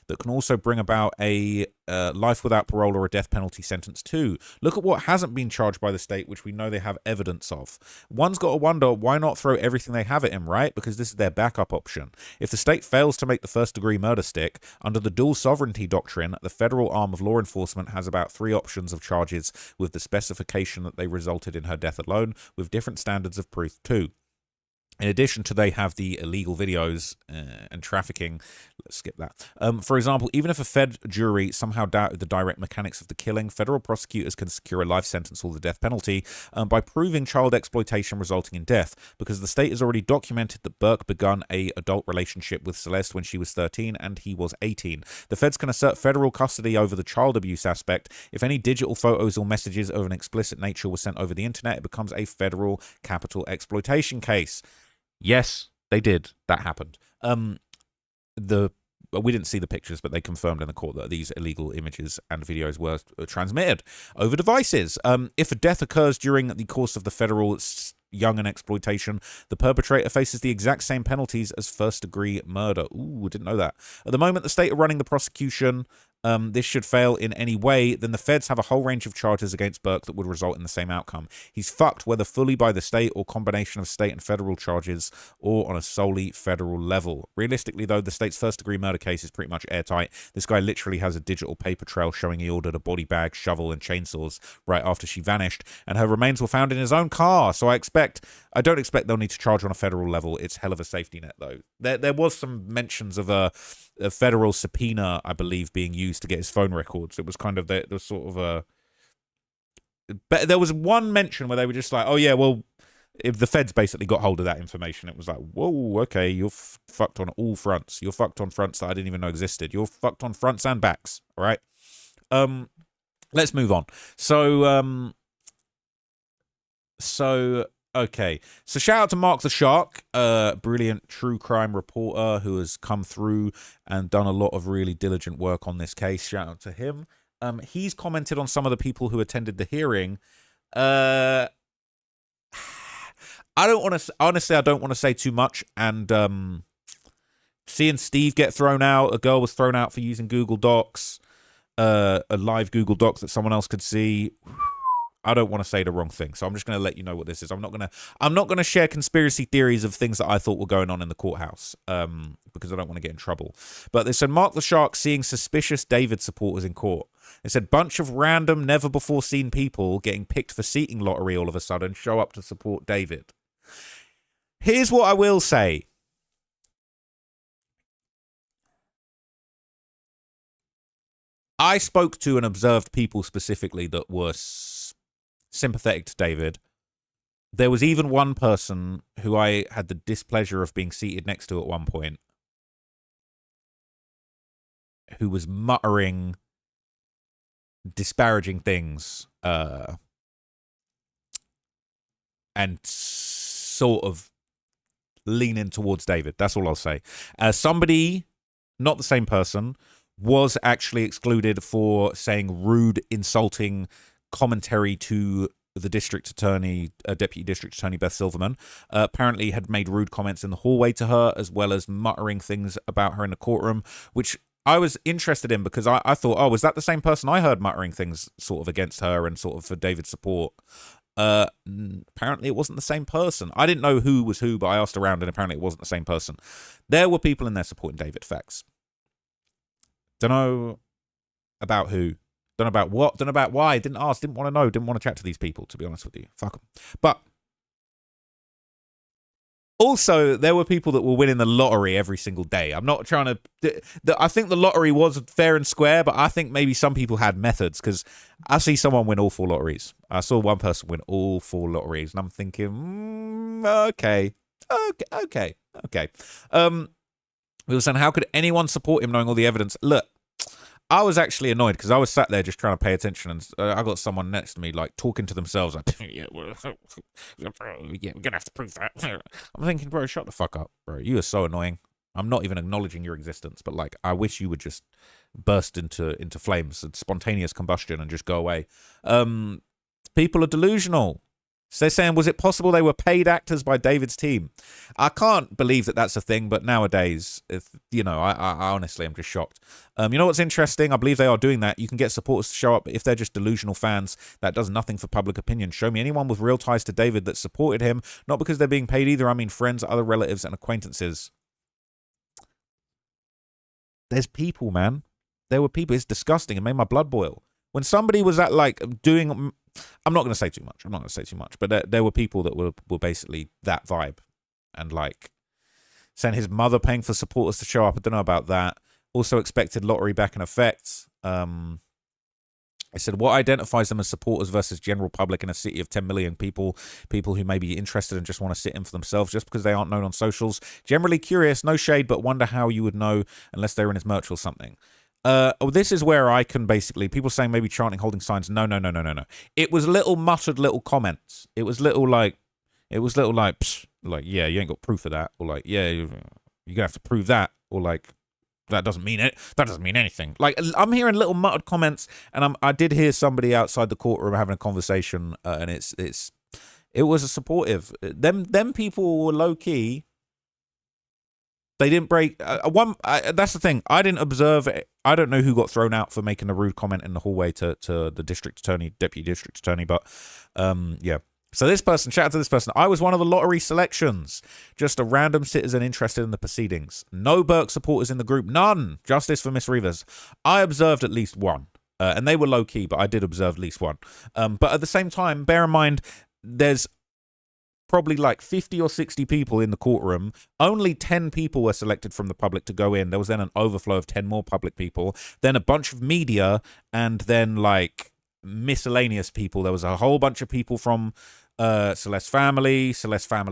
that can also bring about a life without parole or a death penalty sentence too. Look at what hasn't been charged by the state, which we know they have evidence of. One's got to wonder, why not throw everything they have at him, right? Because this is their backup option. If the state fails to make the first-degree murder stick, under the dual sovereignty doctrine, the federal arm of law enforcement has about 3 options of charges with the specification that they resulted in her death alone, with different standards of proof too. In addition to, they have the illegal videos and trafficking. Let's skip that. For example, even if a Fed jury somehow doubted the direct mechanics of the killing, federal prosecutors can secure a life sentence or the death penalty by proving child exploitation resulting in death, because the state has already documented that Burke begun an adult relationship with Celeste when she was 13 and he was 18. The feds can assert federal custody over the child abuse aspect. If any digital photos or messages of an explicit nature were sent over the internet, it becomes a federal capital exploitation case. Yes, they did. That happened. We didn't see the pictures, but they confirmed in the court that these illegal images and videos were transmitted over devices. If a death occurs during the course of the federal young and exploitation, the perpetrator faces the exact same penalties as first-degree murder. Ooh, didn't know that. At the moment, the state are running the prosecution. This should fail in any way, then the feds have a whole range of charges against Burke that would result in the same outcome. He's fucked, whether fully by the state or combination of state and federal charges or on a solely federal level. Realistically, though, the state's first-degree murder case is pretty much airtight. This guy literally has a digital paper trail showing he ordered a body bag, shovel, and chainsaws right after she vanished, and her remains were found in his own car. So I don't expect they'll need to charge on a federal level. It's hell of a safety net, though. There was some mentions of a federal subpoena, I believe, being used to get his phone records. It was kind of the sort of a... But there was one mention where they were just like, oh yeah, well, if the feds basically got hold of that information, it was like, whoa, okay, you're fucked on all fronts. You're fucked on fronts that I didn't even know existed. You're fucked on fronts and backs, all right? Let's move on. Okay, so shout out to Mark the Shark, brilliant true crime reporter who has come through and done a lot of really diligent work on this case. Shout out to him. He's commented on some of the people who attended the hearing. I don't want to say too much. And seeing Steve get thrown out, a girl was thrown out for using Google Docs, a live Google Docs that someone else could see. I don't want to say the wrong thing, so I'm just going to let you know what this is. I'm not going to share conspiracy theories of things that I thought were going on in the courthouse, because I don't want to get in trouble. But they said Mark the Shark seeing suspicious David supporters in court. They said bunch of random, never before seen people getting picked for seating lottery all of a sudden show up to support David. Here's what I will say. I spoke to and observed people specifically that were sympathetic to David, There was even one person who I had the displeasure of being seated next to at one point who was muttering disparaging things and sort of leaning towards David. That's all I'll say. Somebody, not the same person, was actually excluded for saying rude, insulting commentary to the district attorney, deputy district attorney Beth Silverman. Apparently had made rude comments in the hallway to her, as well as muttering things about her in the courtroom, which I was interested in because I thought, oh, was that the same person I heard muttering things sort of against her and sort of for David's support? Apparently it wasn't the same person. I didn't know who was who, but I asked around and apparently it wasn't the same person. There were people in there supporting David, facts. Don't know about who. Don't know about what. Don't know about why. Didn't ask. Didn't want to know. Didn't want to chat to these people, to be honest with you. Fuck them. But also, there were people that were winning the lottery every single day. I'm not trying to... I think the lottery was fair and square, but I think maybe some people had methods, because I see someone win all 4 lotteries. I saw one person win all 4 lotteries, and I'm thinking, okay. We were saying, how could anyone support him knowing all the evidence? Look, I was actually annoyed because I was sat there just trying to pay attention, and I got someone next to me like talking to themselves like, yeah, we're gonna have to prove that. I'm thinking, bro, shut the fuck up, bro. You are so annoying. I'm not even acknowledging your existence, but like, I wish you would just burst into flames and spontaneous combustion and just go away. People are delusional. So they're saying, was it possible they were paid actors by David's team? I can't believe that that's a thing, but nowadays, I honestly am just shocked. You know what's interesting? I believe they are doing that. You can get supporters to show up if they're just delusional fans. That does nothing for public opinion. Show me anyone with real ties to David that supported him, not because they're being paid either. I mean friends, other relatives, and acquaintances. There's people, man. There were people. It's disgusting. It made my blood boil. When somebody was at like doing, I'm not going to say too much. But there were people that were basically that vibe, and like saying his mother paying for supporters to show up. I don't know about that. Also expected lottery back in effect. I said, what identifies them as supporters versus general public in a city of 10 million people who may be interested and just want to sit in for themselves just because they aren't known on socials? Generally curious, no shade, but wonder how you would know unless they were in his merch or something. This is where I can basically, people saying maybe chanting, holding signs. No. It was little muttered little comments. It was little like, psh, like, yeah, you ain't got proof of that. Or like, yeah, you're gonna have to prove that. Or like, that doesn't mean it. That doesn't mean anything. Like, I'm hearing little muttered comments, and I did hear somebody outside the courtroom having a conversation, and it was a supportive. Them people were low key. They didn't break that's the thing. I didn't observe it. I don't know who got thrown out for making a rude comment in the hallway to the district attorney, deputy district attorney, but yeah. So this person, shout out to this person. I was one of the lottery selections. Just a random citizen interested in the proceedings. No Burke supporters in the group. None. Justice for Miss Rivers. I observed at least one. And they were low key, but I did observe at least one. But at the same time, bear in mind, there's probably like 50 or 60 people in the courtroom. Only 10 people were selected from the public to go in. There was then an overflow of 10 more public people. Then a bunch of media, and then like miscellaneous people. There was a whole bunch of people from Celeste family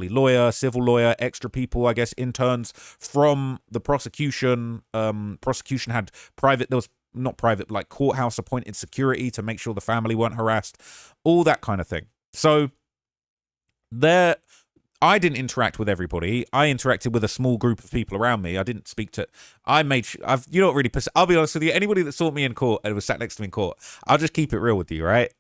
lawyer, civil lawyer, extra people, I guess, interns from the prosecution. Prosecution had like courthouse appointed security to make sure the family weren't harassed, all that kind of thing. So I didn't interact with everybody. I interacted with a small group of people around me. I didn't speak to. I'll be honest with you. Anybody that saw me in court and was sat next to me in court, I'll just keep it real with you, right?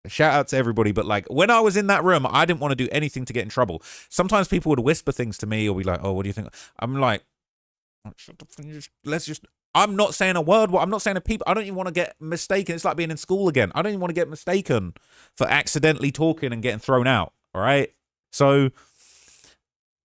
Shout out to everybody, but like when I was in that room, I didn't want to do anything to get in trouble. Sometimes people would whisper things to me or be like, "Oh, what do you think?" I'm like, I'm not saying a word. I'm not saying a peep. I don't even want to get mistaken. It's like being in school again. I don't even want to get mistaken for accidentally talking and getting thrown out. All right. So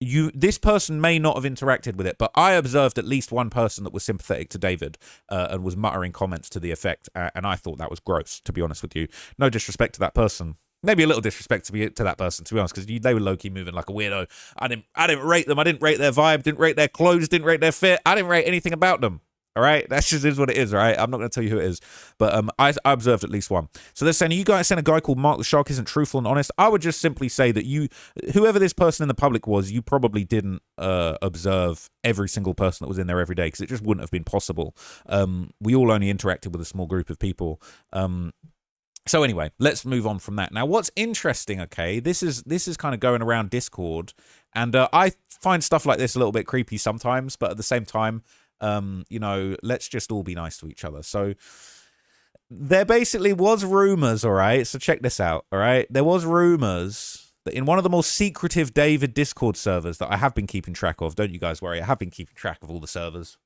this person may not have interacted with it, but I observed at least one person that was sympathetic to David and was muttering comments to the effect, and I thought that was gross, to be honest with you. No disrespect to that person. Maybe a little disrespect to that person, to be honest, because they were low-key moving like a weirdo. I didn't rate them. I didn't rate their vibe, didn't rate their clothes, didn't rate their fit. I didn't rate anything about them, All right, that just is what it is. All right, I'm not going to tell you who it is, but I observed at least one. So they're saying, you guys saying a guy called Mark the Shark isn't truthful and honest. I would just simply say that whoever this person in the public was, you probably didn't observe every single person that was in there every day, because it just wouldn't have been possible. We all only interacted with a small group of people. So anyway, let's move on from that. Now, what's interesting, okay, this is kind of going around Discord, and I find stuff like this a little bit creepy sometimes, but at the same time, you know, let's just all be nice to each other. So there basically was rumors, all right? So check this out, all right? There was rumors that in one of the more secretive David Discord servers that I have been keeping track of, don't you guys worry, I have been keeping track of all the servers.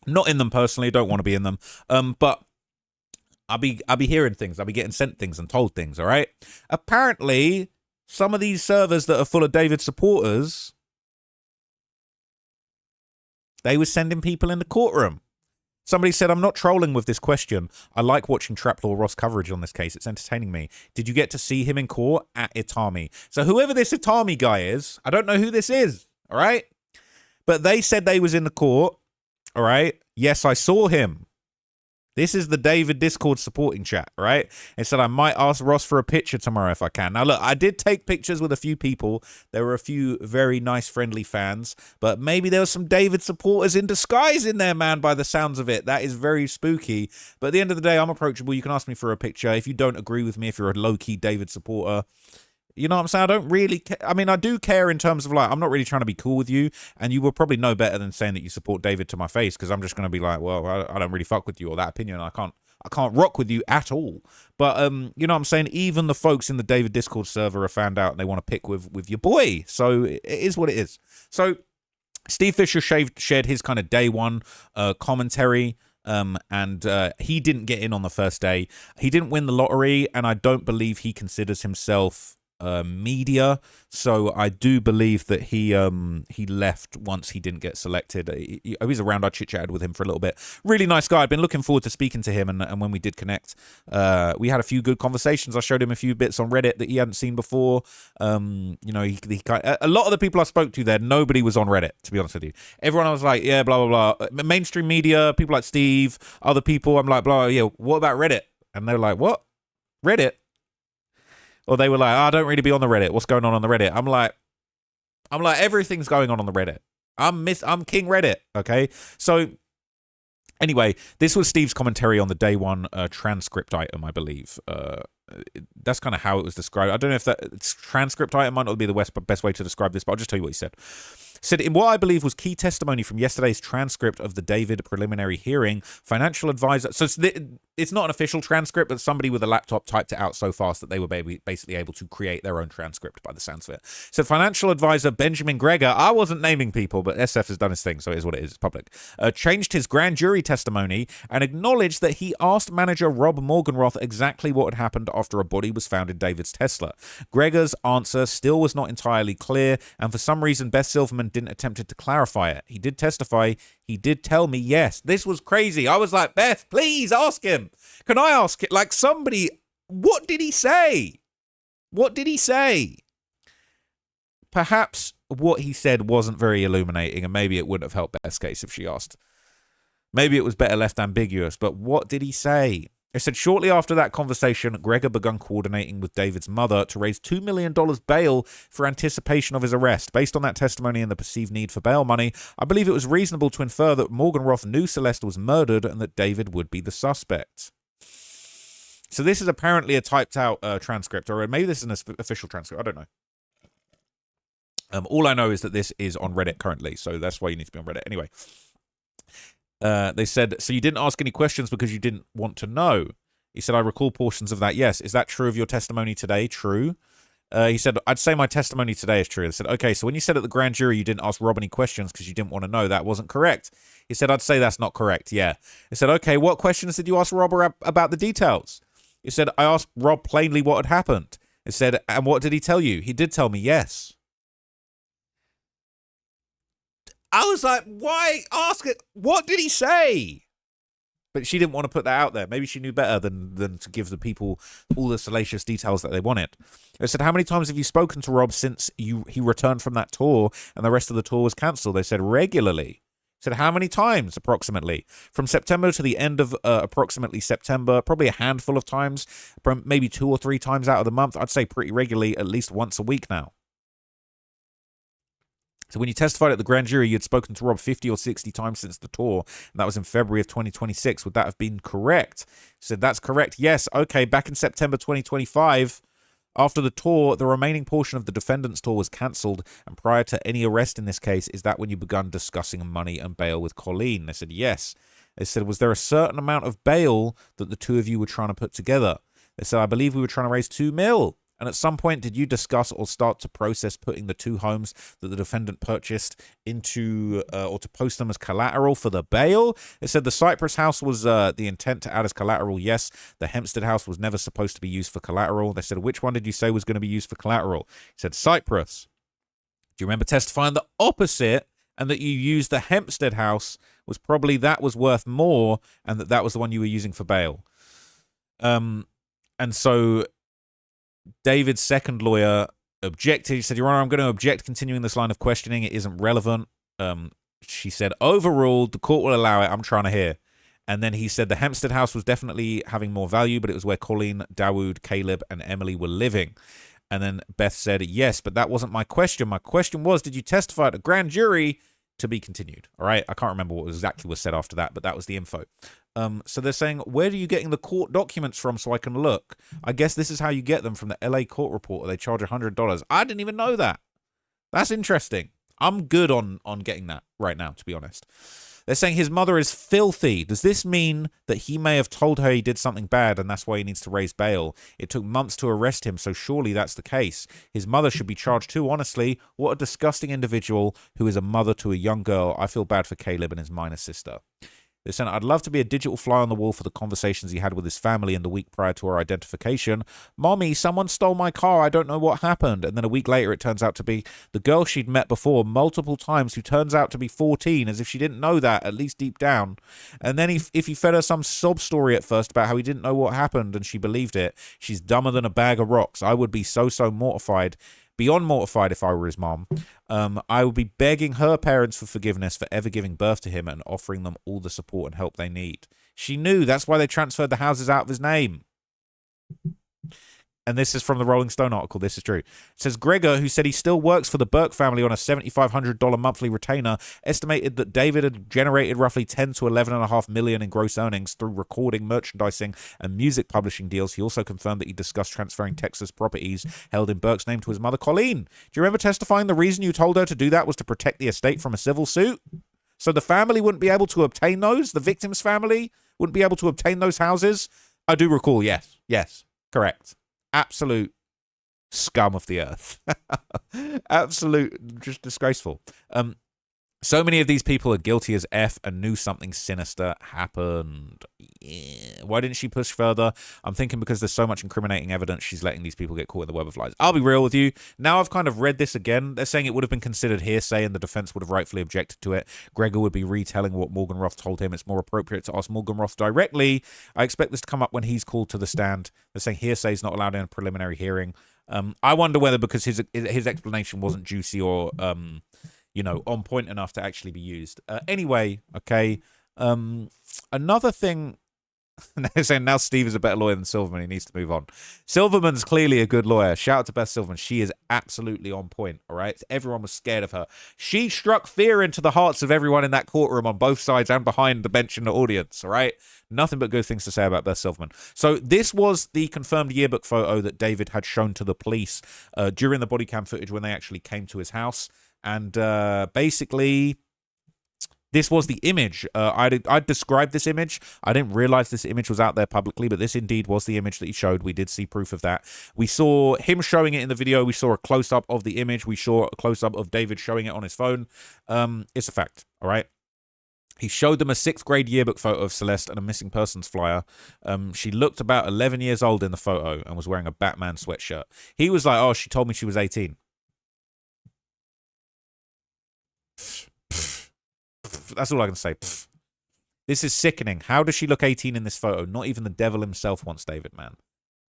Not in them personally, don't want to be in them, but I'll be hearing things. I'll be getting sent things and told things, all right? Apparently, some of these servers that are full of David supporters, they were sending people in the courtroom. Somebody said, I'm not trolling with this question. I like watching Traplaw Ross coverage on this case. It's entertaining me. Did you get to see him in court? At Itami. So whoever this Itami guy is, I don't know who this is, all right? But they said they was in the court, all right? Yes, I saw him. This is the David Discord supporting chat, right? It said, I might ask Ross for a picture tomorrow if I can. Now, look, I did take pictures with a few people. There were a few very nice, friendly fans. But maybe there were some David supporters in disguise in there, man, by the sounds of it. That is very spooky. But at the end of the day, I'm approachable. You can ask me for a picture. If you don't agree with me, if you're a low-key David supporter, you know what I'm saying? I don't really care. I mean, I do care in terms of, like, I'm not really trying to be cool with you, and you will probably know better than saying that you support David to my face, because I'm just going to be like, well, I don't really fuck with you or that opinion. I can't rock with you at all. But, you know what I'm saying? Even the folks in the David Discord server are found out and they want to pick with your boy. So it is what it is. So Steve Fisher shared his kind of day one commentary. And he didn't get in on the first day. He didn't win the lottery, and I don't believe he considers himself media, so I do believe that he left once he didn't get selected. He was around. I chit-chatted with him for a little bit. Really nice guy. I've been looking forward to speaking to him, and when we did connect, we had a few good conversations. I showed him a few bits on Reddit that he hadn't seen before. You know, a lot of the people I spoke to there, nobody was on Reddit, to be honest with you. Everyone I was like, yeah, blah, blah, blah. Mainstream media, people like Steve, other people, I'm like, blah, yeah, what about Reddit? And they're like, what? Reddit? Or they were like, I don't really be on the Reddit. What's going on the Reddit? I'm like, everything's going on the Reddit. I'm King Reddit. Okay. So anyway, this was Steve's commentary on the day one transcript item, I believe. That's kind of how it was described. I don't know if that transcript item might not be the best way to describe this, but I'll just tell you what he said. Said, in what I believe was key testimony from yesterday's transcript of the David preliminary hearing, financial advisor... So it's not an official transcript, but somebody with a laptop typed it out so fast that they were basically able to create their own transcript by the sounds of it. So financial advisor Benjamin Greger, I wasn't naming people, but SF has done his thing, so it is what it is, it's public, changed his grand jury testimony and acknowledged that he asked manager Rob Morgenroth exactly what had happened after a body was found in David's Tesla. Greger's answer still was not entirely clear, and for some reason Beth Silverman didn't attempt to clarify it. He did testify. He did tell me yes. This was crazy. I was like, Beth, please ask him. Can I ask it? Like, somebody, what did he say? What did he say? Perhaps what he said wasn't very illuminating, and maybe it wouldn't have helped Beth's case if she asked. Maybe it was better left ambiguous, but what did he say? It said, shortly after that conversation, Greger began coordinating with David's mother to raise $2 million bail for anticipation of his arrest. Based on that testimony and the perceived need for bail money, I believe it was reasonable to infer that Morgenroth knew Celeste was murdered and that David would be the suspect. So this is apparently a typed out transcript, or maybe this is an official transcript. I don't know. All I know is that this is on Reddit currently, so that's why you need to be on Reddit. Anyway. They said, so you didn't ask any questions because you didn't want to know. He said, I recall portions of that. Yes. Is that true of your testimony today? True. He said, I'd say my testimony today is true. They said, okay, so when you said at the grand jury you didn't ask Rob any questions because you didn't want to know, that wasn't correct. He said, I'd say that's not correct. Yeah. He said, okay, what questions did you ask Rob about the details? He said, I asked Rob plainly what had happened. He said, and what did he tell you? He did tell me yes. I was like, why ask it? What did he say? But she didn't want to put that out there. Maybe she knew better than to give the people all the salacious details that they wanted. I said, how many times have you spoken to Rob since he returned from that tour and the rest of the tour was cancelled? They said, regularly. Said how many times approximately? From September to the end of approximately September, probably a handful of times, maybe 2 or 3 times out of the month. I'd say pretty regularly, at least once a week now. So when you testified at the grand jury, you'd spoken to Rob 50 or 60 times since the tour, and that was in February of 2026. Would that have been correct? He said, that's correct. Yes. Okay. Back in September 2025, after the tour, the remaining portion of the defendant's tour was cancelled, and prior to any arrest in this case, is that when you begun discussing money and bail with Colleen? They said, yes. They said, was there a certain amount of bail that the two of you were trying to put together? They said, I believe we were trying to raise $2 million. And at some point, did you discuss or start to process putting the 2 homes that the defendant purchased into or to post them as collateral for the bail? It said the Cypress house was the intent to add as collateral. Yes. The Hempstead house was never supposed to be used for collateral. They said, which one did you say was going to be used for collateral? He said, Cypress. Do you remember testifying the opposite and that you used the Hempstead house was probably that was worth more and that was the one you were using for bail? And so David's second lawyer objected. He said, Your Honor, I'm going to object continuing this line of questioning. It isn't relevant. She said, overruled. The court will allow it. I'm trying to hear. And then he said the Hempstead house was definitely having more value, but it was where Colleen, Dawood, Caleb, and Emily were living. And then Beth said, yes, but that wasn't my question. My question was, did you testify at a grand jury? To be continued. All right. I can't remember what exactly was said after that, but that was the info. So they're saying, where are you getting the court documents from so I can look? I guess this is how you get them from the LA court report. They charge $100. I didn't even know that. That's interesting. I'm good on getting that right now, to be honest. They're saying his mother is filthy. Does this mean that he may have told her he did something bad and that's why he needs to raise bail? It took months to arrest him, so surely that's the case. His mother should be charged too, honestly. What a disgusting individual who is a mother to a young girl. I feel bad for Caleb and his minor sister. They said, I'd love to be a digital fly on the wall for the conversations he had with his family in the week prior to our identification. Mommy, someone stole my car. I don't know what happened. And then a week later, it turns out to be the girl she'd met before multiple times who turns out to be 14, as if she didn't know that, at least deep down. And then if he fed her some sob story at first about how he didn't know what happened and she believed it, she's dumber than a bag of rocks. I would be so mortified. Beyond mortified if I were his mom. I would be begging her parents for forgiveness for ever giving birth to him and offering them all the support and help they need. She knew. That's why they transferred the houses out of his name. And this is from the Rolling Stone article. This is true. It says Gregor, who said he still works for the Burke family on a $7,500 monthly retainer, estimated that David had generated roughly $10 to $11.5 million in gross earnings through recording, merchandising, and music publishing deals. He also confirmed that he discussed transferring Texas properties held in Burke's name to his mother, Colleen. Do you remember testifying the reason you told her to do that was to protect the estate from a civil suit? So the family wouldn't be able to obtain those? The victim's family wouldn't be able to obtain those houses? I do recall, yes. Yes, correct. Absolute scum of the earth. Absolute, just disgraceful. So many of these people are guilty as F and knew something sinister happened. Yeah. Why didn't she push further? I'm thinking because there's so much incriminating evidence, she's letting these people get caught in the web of lies. I'll be real with you. Now I've kind of read this again. They're saying it would have been considered hearsay and the defense would have rightfully objected to it. Gregor would be retelling what Morgan Roth told him. It's more appropriate to ask Morgan Roth directly. I expect this to come up when he's called to the stand. They're saying hearsay is not allowed in a preliminary hearing. I wonder whether because his explanation wasn't juicy or on point enough to actually be used. Anyway, okay. Another thing, they're saying now Steve is a better lawyer than Silverman. He needs to move on. Silverman's clearly a good lawyer. Shout out to Beth Silverman. She is absolutely on point, all right? Everyone was scared of her. She struck fear into the hearts of everyone in that courtroom on both sides and behind the bench in the audience, all right? Nothing but good things to say about Beth Silverman. So this was the confirmed yearbook photo that David had shown to the police during the body cam footage when they actually came to his house. And basically, this was the image. I described this image. I didn't realize this image was out there publicly, but this indeed was the image that he showed. We did see proof of that. We saw him showing it in the video. We saw a close-up of the image. We saw a close-up of David showing it on his phone. It's a fact, all right? He showed them a 6th grade yearbook photo of Celeste and a missing persons flyer. She looked about 11 years old in the photo and was wearing a Batman sweatshirt. He was like, oh, she told me she was 18. That's all I can say. This is sickening. How does she look 18 in this photo? Not even the devil himself wants David, man.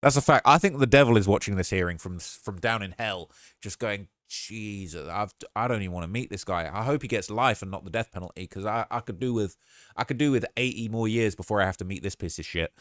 That's a fact. I think the devil is watching this hearing from down in hell, just going, Jesus, I don't even want to meet this guy. I hope he gets life and not the death penalty, because I could do with 80 more years before I have to meet this piece of shit.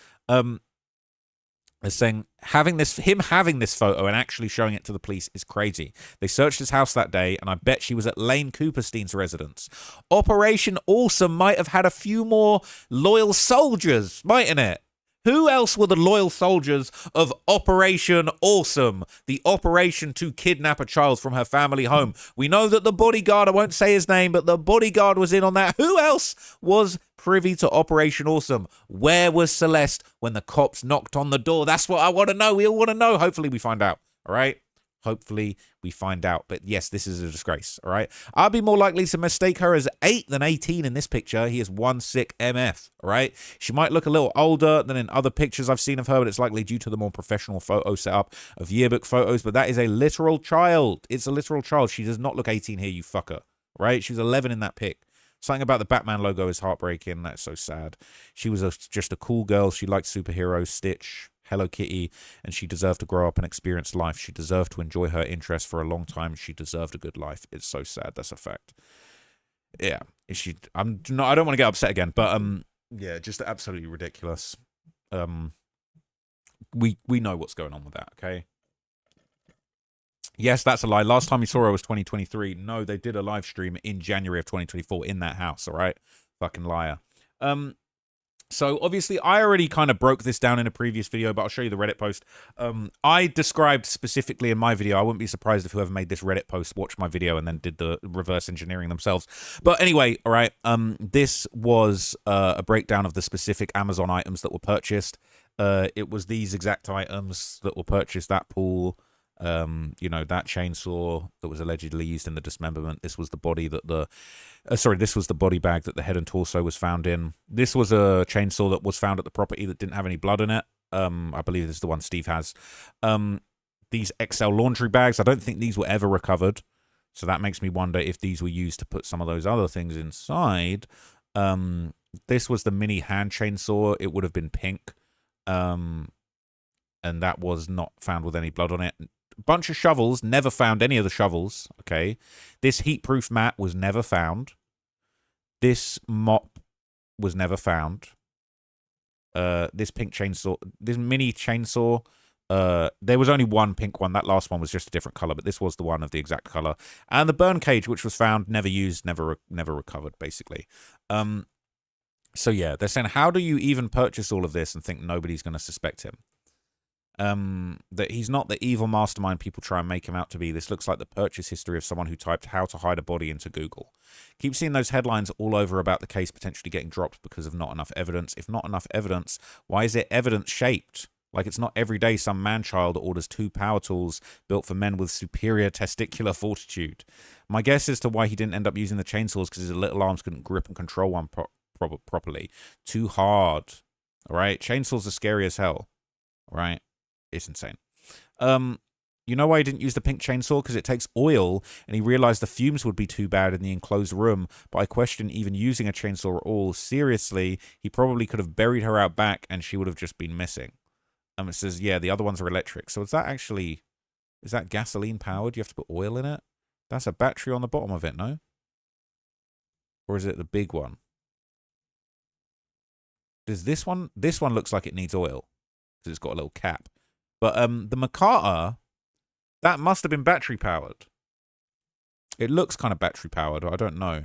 They're saying him having this photo and actually showing it to the police is crazy. They searched his house that day, and I bet she was at Lane Cooperstein's residence. Operation Awesome might have had a few more loyal soldiers, mightn't it? Who else were the loyal soldiers of Operation Awesome, the operation to kidnap a child from her family home? We know that the bodyguard, I won't say his name, but the bodyguard was in on that. Who else was privy to Operation Awesome? Where was Celeste when the cops knocked on the door? That's what I want to know. We all want to know. Hopefully we find out, all right? Hopefully we find out. But yes, this is a disgrace, all right? I'd be more likely to mistake her as 8 than 18 in this picture. He is one sick MF, all right? She might look a little older than in other pictures I've seen of her, but it's likely due to the more professional photo setup of yearbook photos. But that is a literal child. It's a literal child. She does not look 18 here, you fucker, right? She was 11 in that pic. Something about the Batman logo is heartbreaking. That's so sad. She was just a cool girl. She liked superheroes, Stitch, Hello Kitty, and she deserved to grow up and experience life. She deserved to enjoy her interests for a long time. She deserved a good life. It's so sad. That's a fact. Yeah, I don't want to get upset again, but yeah, just absolutely ridiculous. We know what's going on with that, okay? Yes, that's a lie. Last time you saw her was 2023. No, they did a live stream in January of 2024 in that house, all right? Fucking liar. So obviously I already kind of broke this down in a previous video, but I'll show you the Reddit post. I described specifically in my video, I wouldn't be surprised if whoever made this Reddit post watched my video and then did the reverse engineering themselves. But anyway, all right, this was a breakdown of the specific Amazon items that were purchased. It was these exact items that were purchased, that pool, you know, that chainsaw that was allegedly used in the dismemberment. This was the body that this was the body bag that the head and torso was found in. This was a chainsaw that was found at the property that didn't have any blood in it. I believe this is the one Steve has. These XL laundry bags, I don't think these were ever recovered. So that makes me wonder if these were used to put some of those other things inside. This was the mini hand chainsaw. It would have been pink. And that was not found with any blood on it. Bunch of shovels, never found any of the shovels, okay? This heat-proof mat was never found. This mop was never found. This pink chainsaw, this mini chainsaw, there was only one pink one. That last one was just a different color, but this was the one of the exact color. And the burn cage, which was found, never used, never recovered, basically. So yeah, they're saying, how do you even purchase all of this and think nobody's going to suspect him? That he's not the evil mastermind people try and make him out to be. This looks like the purchase history of someone who typed how to hide a body into Google. Keep seeing those headlines all over about the case potentially getting dropped because of not enough evidence. If not enough evidence, why is it evidence shaped? Like, it's not every day some man-child orders 2 power tools built for men with superior testicular fortitude. My guess as to why he didn't end up using the chainsaws because his little arms couldn't grip and control one properly. Too hard. All right? Chainsaws are scary as hell. All right? It's insane. You know why he didn't use the pink chainsaw? Because it takes oil, and he realized the fumes would be too bad in the enclosed room. But I question even using a chainsaw at all. Seriously, he probably could have buried her out back, and she would have just been missing. It says, yeah, the other ones are electric. So is that gasoline powered? You have to put oil in it? That's a battery on the bottom of it, no? Or is it the big one? Does this one looks like it needs oil because it's got a little cap. But the Makata, that must have been battery powered. It looks kind of battery powered. I don't know.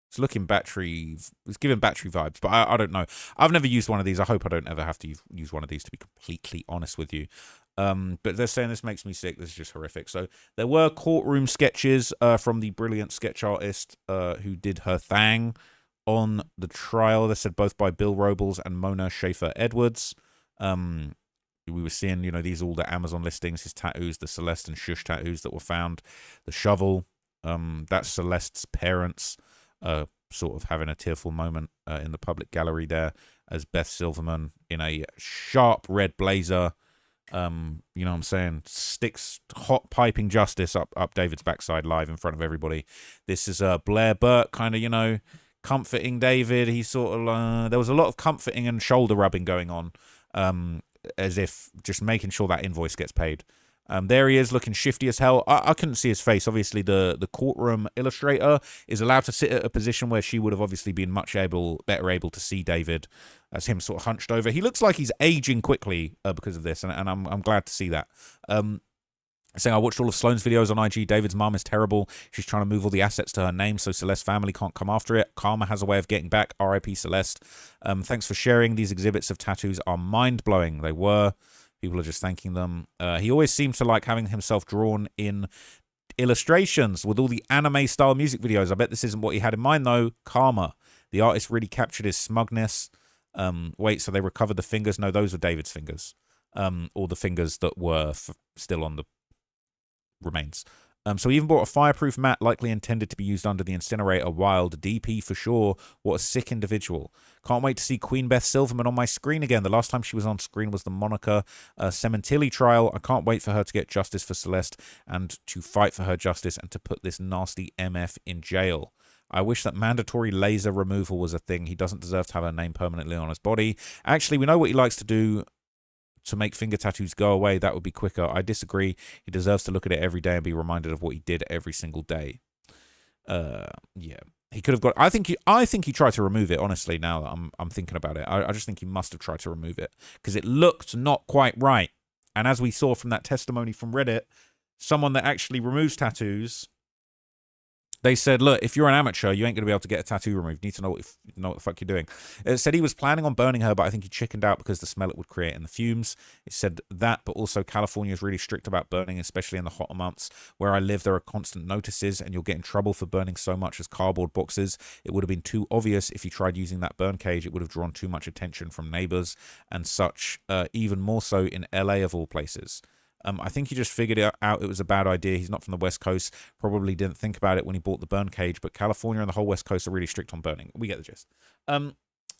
It's looking battery. It's giving battery vibes, but I don't know. I've never used one of these. I hope I don't ever have to use one of these, to be completely honest with you. But they're saying this makes me sick. This is just horrific. So there were courtroom sketches from the brilliant sketch artist who did her thing on the trial. They said both by Bill Robles and Mona Schaefer Edwards. We were seeing, you know, these all the Amazon listings, his tattoos, the Celeste and Shush tattoos that were found, the shovel. That's Celeste's parents. Sort of having a tearful moment in the public gallery there as Beth Silverman in a sharp red blazer, you know what I'm saying, sticks hot piping justice up David's backside live in front of everybody. This is Blair Burke kind of, you know, comforting David. He sort of, there was a lot of comforting and shoulder rubbing going on, as if just making sure that invoice gets paid. There he is, looking shifty as hell. I couldn't see his face. Obviously, the courtroom illustrator is allowed to sit at a position where she would have obviously been much better able to see David as him sort of hunched over. He looks like he's aging quickly because of this, and I'm glad to see that. Saying, I watched all of Sloane's videos on IG. David's mom is terrible. She's trying to move all the assets to her name so Celeste's family can't come after it. Karma has a way of getting back. RIP Celeste. Thanks for sharing. These exhibits of tattoos are mind-blowing. They were. People are just thanking them. He always seems to like having himself drawn in illustrations with all the anime-style music videos. I bet this isn't what he had in mind, though. Karma. The artist really captured his smugness. Wait, so they recovered the fingers? No, those were David's fingers. Or the fingers that were still on the remains. So he even bought a fireproof mat likely intended to be used under the incinerator. Wild. DP for sure. What a sick individual. Can't wait to see Queen Beth Silverman on my screen again. The last time she was on screen was the Monica Cementilli trial. I can't wait for her to get justice for Celeste and to fight for her justice and to put this nasty MF in jail. I wish that mandatory laser removal was a thing. He doesn't deserve to have her name permanently on his body. Actually, we know what he likes to do to make finger tattoos go away. That would be quicker. I disagree. He deserves to look at it every day and be reminded of what he did every single day. Yeah. He could have got... I think he tried to remove it, honestly, now that I'm thinking about it. I just think he must have tried to remove it because it looked not quite right. And as we saw from that testimony from Reddit, someone that actually removes tattoos, they said, look, if you're an amateur, you ain't going to be able to get a tattoo removed. You need to know what the fuck you're doing. It said he was planning on burning her, but I think he chickened out because the smell it would create in the fumes. It said that, but also California is really strict about burning, especially in the hotter months. Where I live, there are constant notices, and you'll get in trouble for burning so much as cardboard boxes. It would have been too obvious if you tried using that burn cage. It would have drawn too much attention from neighbors and such, even more so in LA of all places. I think he just figured out it was a bad idea. He's not from the West Coast. Probably didn't think about it when he bought the burn cage. But California and the whole West Coast are really strict on burning. We get the gist.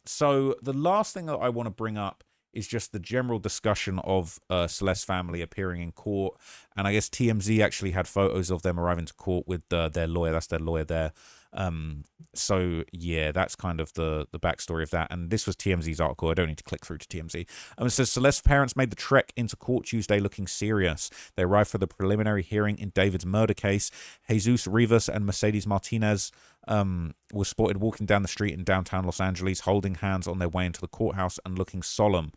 So the last thing that I want to bring up is just the general discussion of Celeste's family appearing in court. And I guess TMZ actually had photos of them arriving to court with their lawyer. That's their lawyer there. So yeah, that's kind of the backstory of that. And this was TMZ's article. I don't need to click through to TMZ. It says Celeste's parents made the trek into court Tuesday looking serious. They arrived for the preliminary hearing in David's murder case. Jesus Rivas and Mercedes Martinez were spotted walking down the street in downtown Los Angeles, holding hands on their way into the courthouse and looking solemn.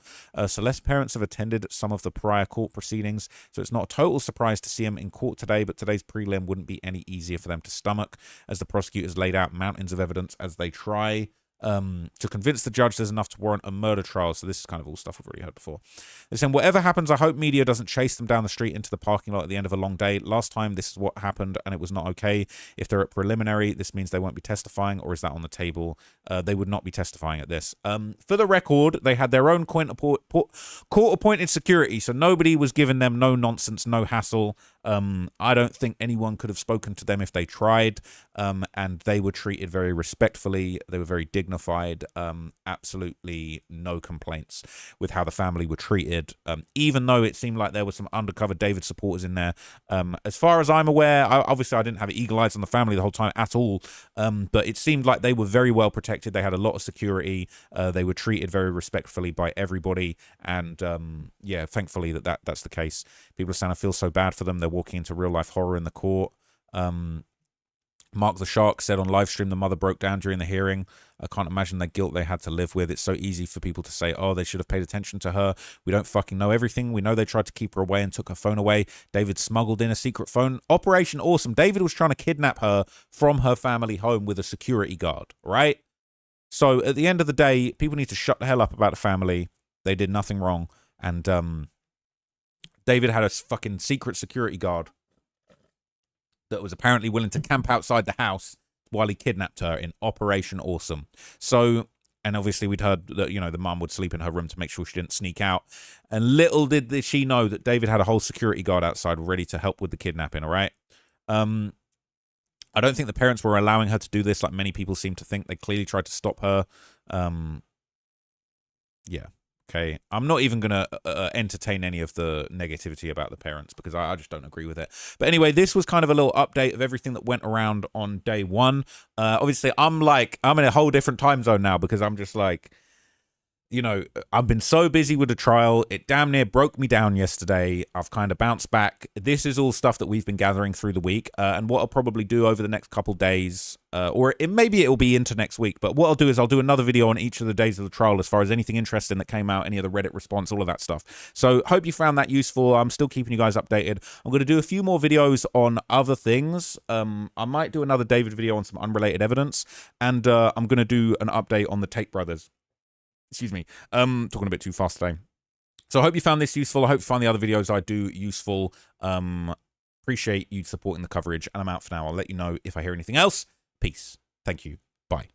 Celeste's parents have attended some of the prior court proceedings, so it's not a total surprise to see them in court today, but today's prelim wouldn't be any easier for them to stomach, as the prosecutors laid out mountains of evidence as they try to convince the judge there's enough to warrant a murder trial. So this is kind of all stuff I've already heard before. They're saying, whatever happens, I hope media doesn't chase them down the street into the parking lot at the end of a long day. Last time, this is what happened, and it was not okay. If they're at preliminary, this means they won't be testifying, or is that on the table? They would not be testifying at this. For the record, they had their own court-appointed security, so nobody was giving them no nonsense, no hassle. I don't think anyone could have spoken to them if they tried, and they were treated very respectfully. They were very dignified. Absolutely no complaints with how the family were treated, even though it seemed like there were some undercover David supporters in there. As far as I'm aware, obviously I didn't have eagle eyes on the family the whole time at all, but it seemed like they were very well protected. They had a lot of security. They were treated very respectfully by everybody, and yeah, thankfully that's the case. People are saying I feel so bad for them. They're walking into real life horror in the court. Mark the Shark said on live stream the mother broke down during the hearing. I can't imagine the guilt they had to live with. It's so easy for people to say, oh, they should have paid attention to her. We don't fucking know everything. We know they tried to keep her away and took her phone away. David smuggled in a secret phone. Operation Awesome. David was trying to kidnap her from her family home with a security guard, right? So at the end of the day, people need to shut the hell up about the family. They did nothing wrong. And David had a fucking secret security guard that was apparently willing to camp outside the house while he kidnapped her in Operation Awesome. So, and obviously we'd heard that, you know, the mum would sleep in her room to make sure she didn't sneak out. And little did she know that David had a whole security guard outside ready to help with the kidnapping, all right? I don't think the parents were allowing her to do this like many people seem to think. They clearly tried to stop her. Yeah. Okay, I'm not even going to entertain any of the negativity about the parents because I just don't agree with it. But anyway, this was kind of a little update of everything that went around on day one. Obviously, I'm in a whole different time zone now because I'm just like, you know, I've been so busy with the trial, it damn near broke me down yesterday. I've kind of bounced back. This is all stuff that we've been gathering through the week, and what I'll probably do over the next couple days, or maybe it'll be into next week, but what I'll do is I'll do another video on each of the days of the trial as far as anything interesting that came out, any of the Reddit response, all of that stuff. So hope you found that useful. I'm still keeping you guys updated. I'm going to do a few more videos on other things. I might do another David video on some unrelated evidence, and I'm going to do an update on the Tate brothers. Excuse me, talking a bit too fast today. So I hope you found this useful. I hope you find the other videos I do useful. Appreciate you supporting the coverage, and I'm out for now. I'll let you know if I hear anything else. Peace. Thank you. Bye.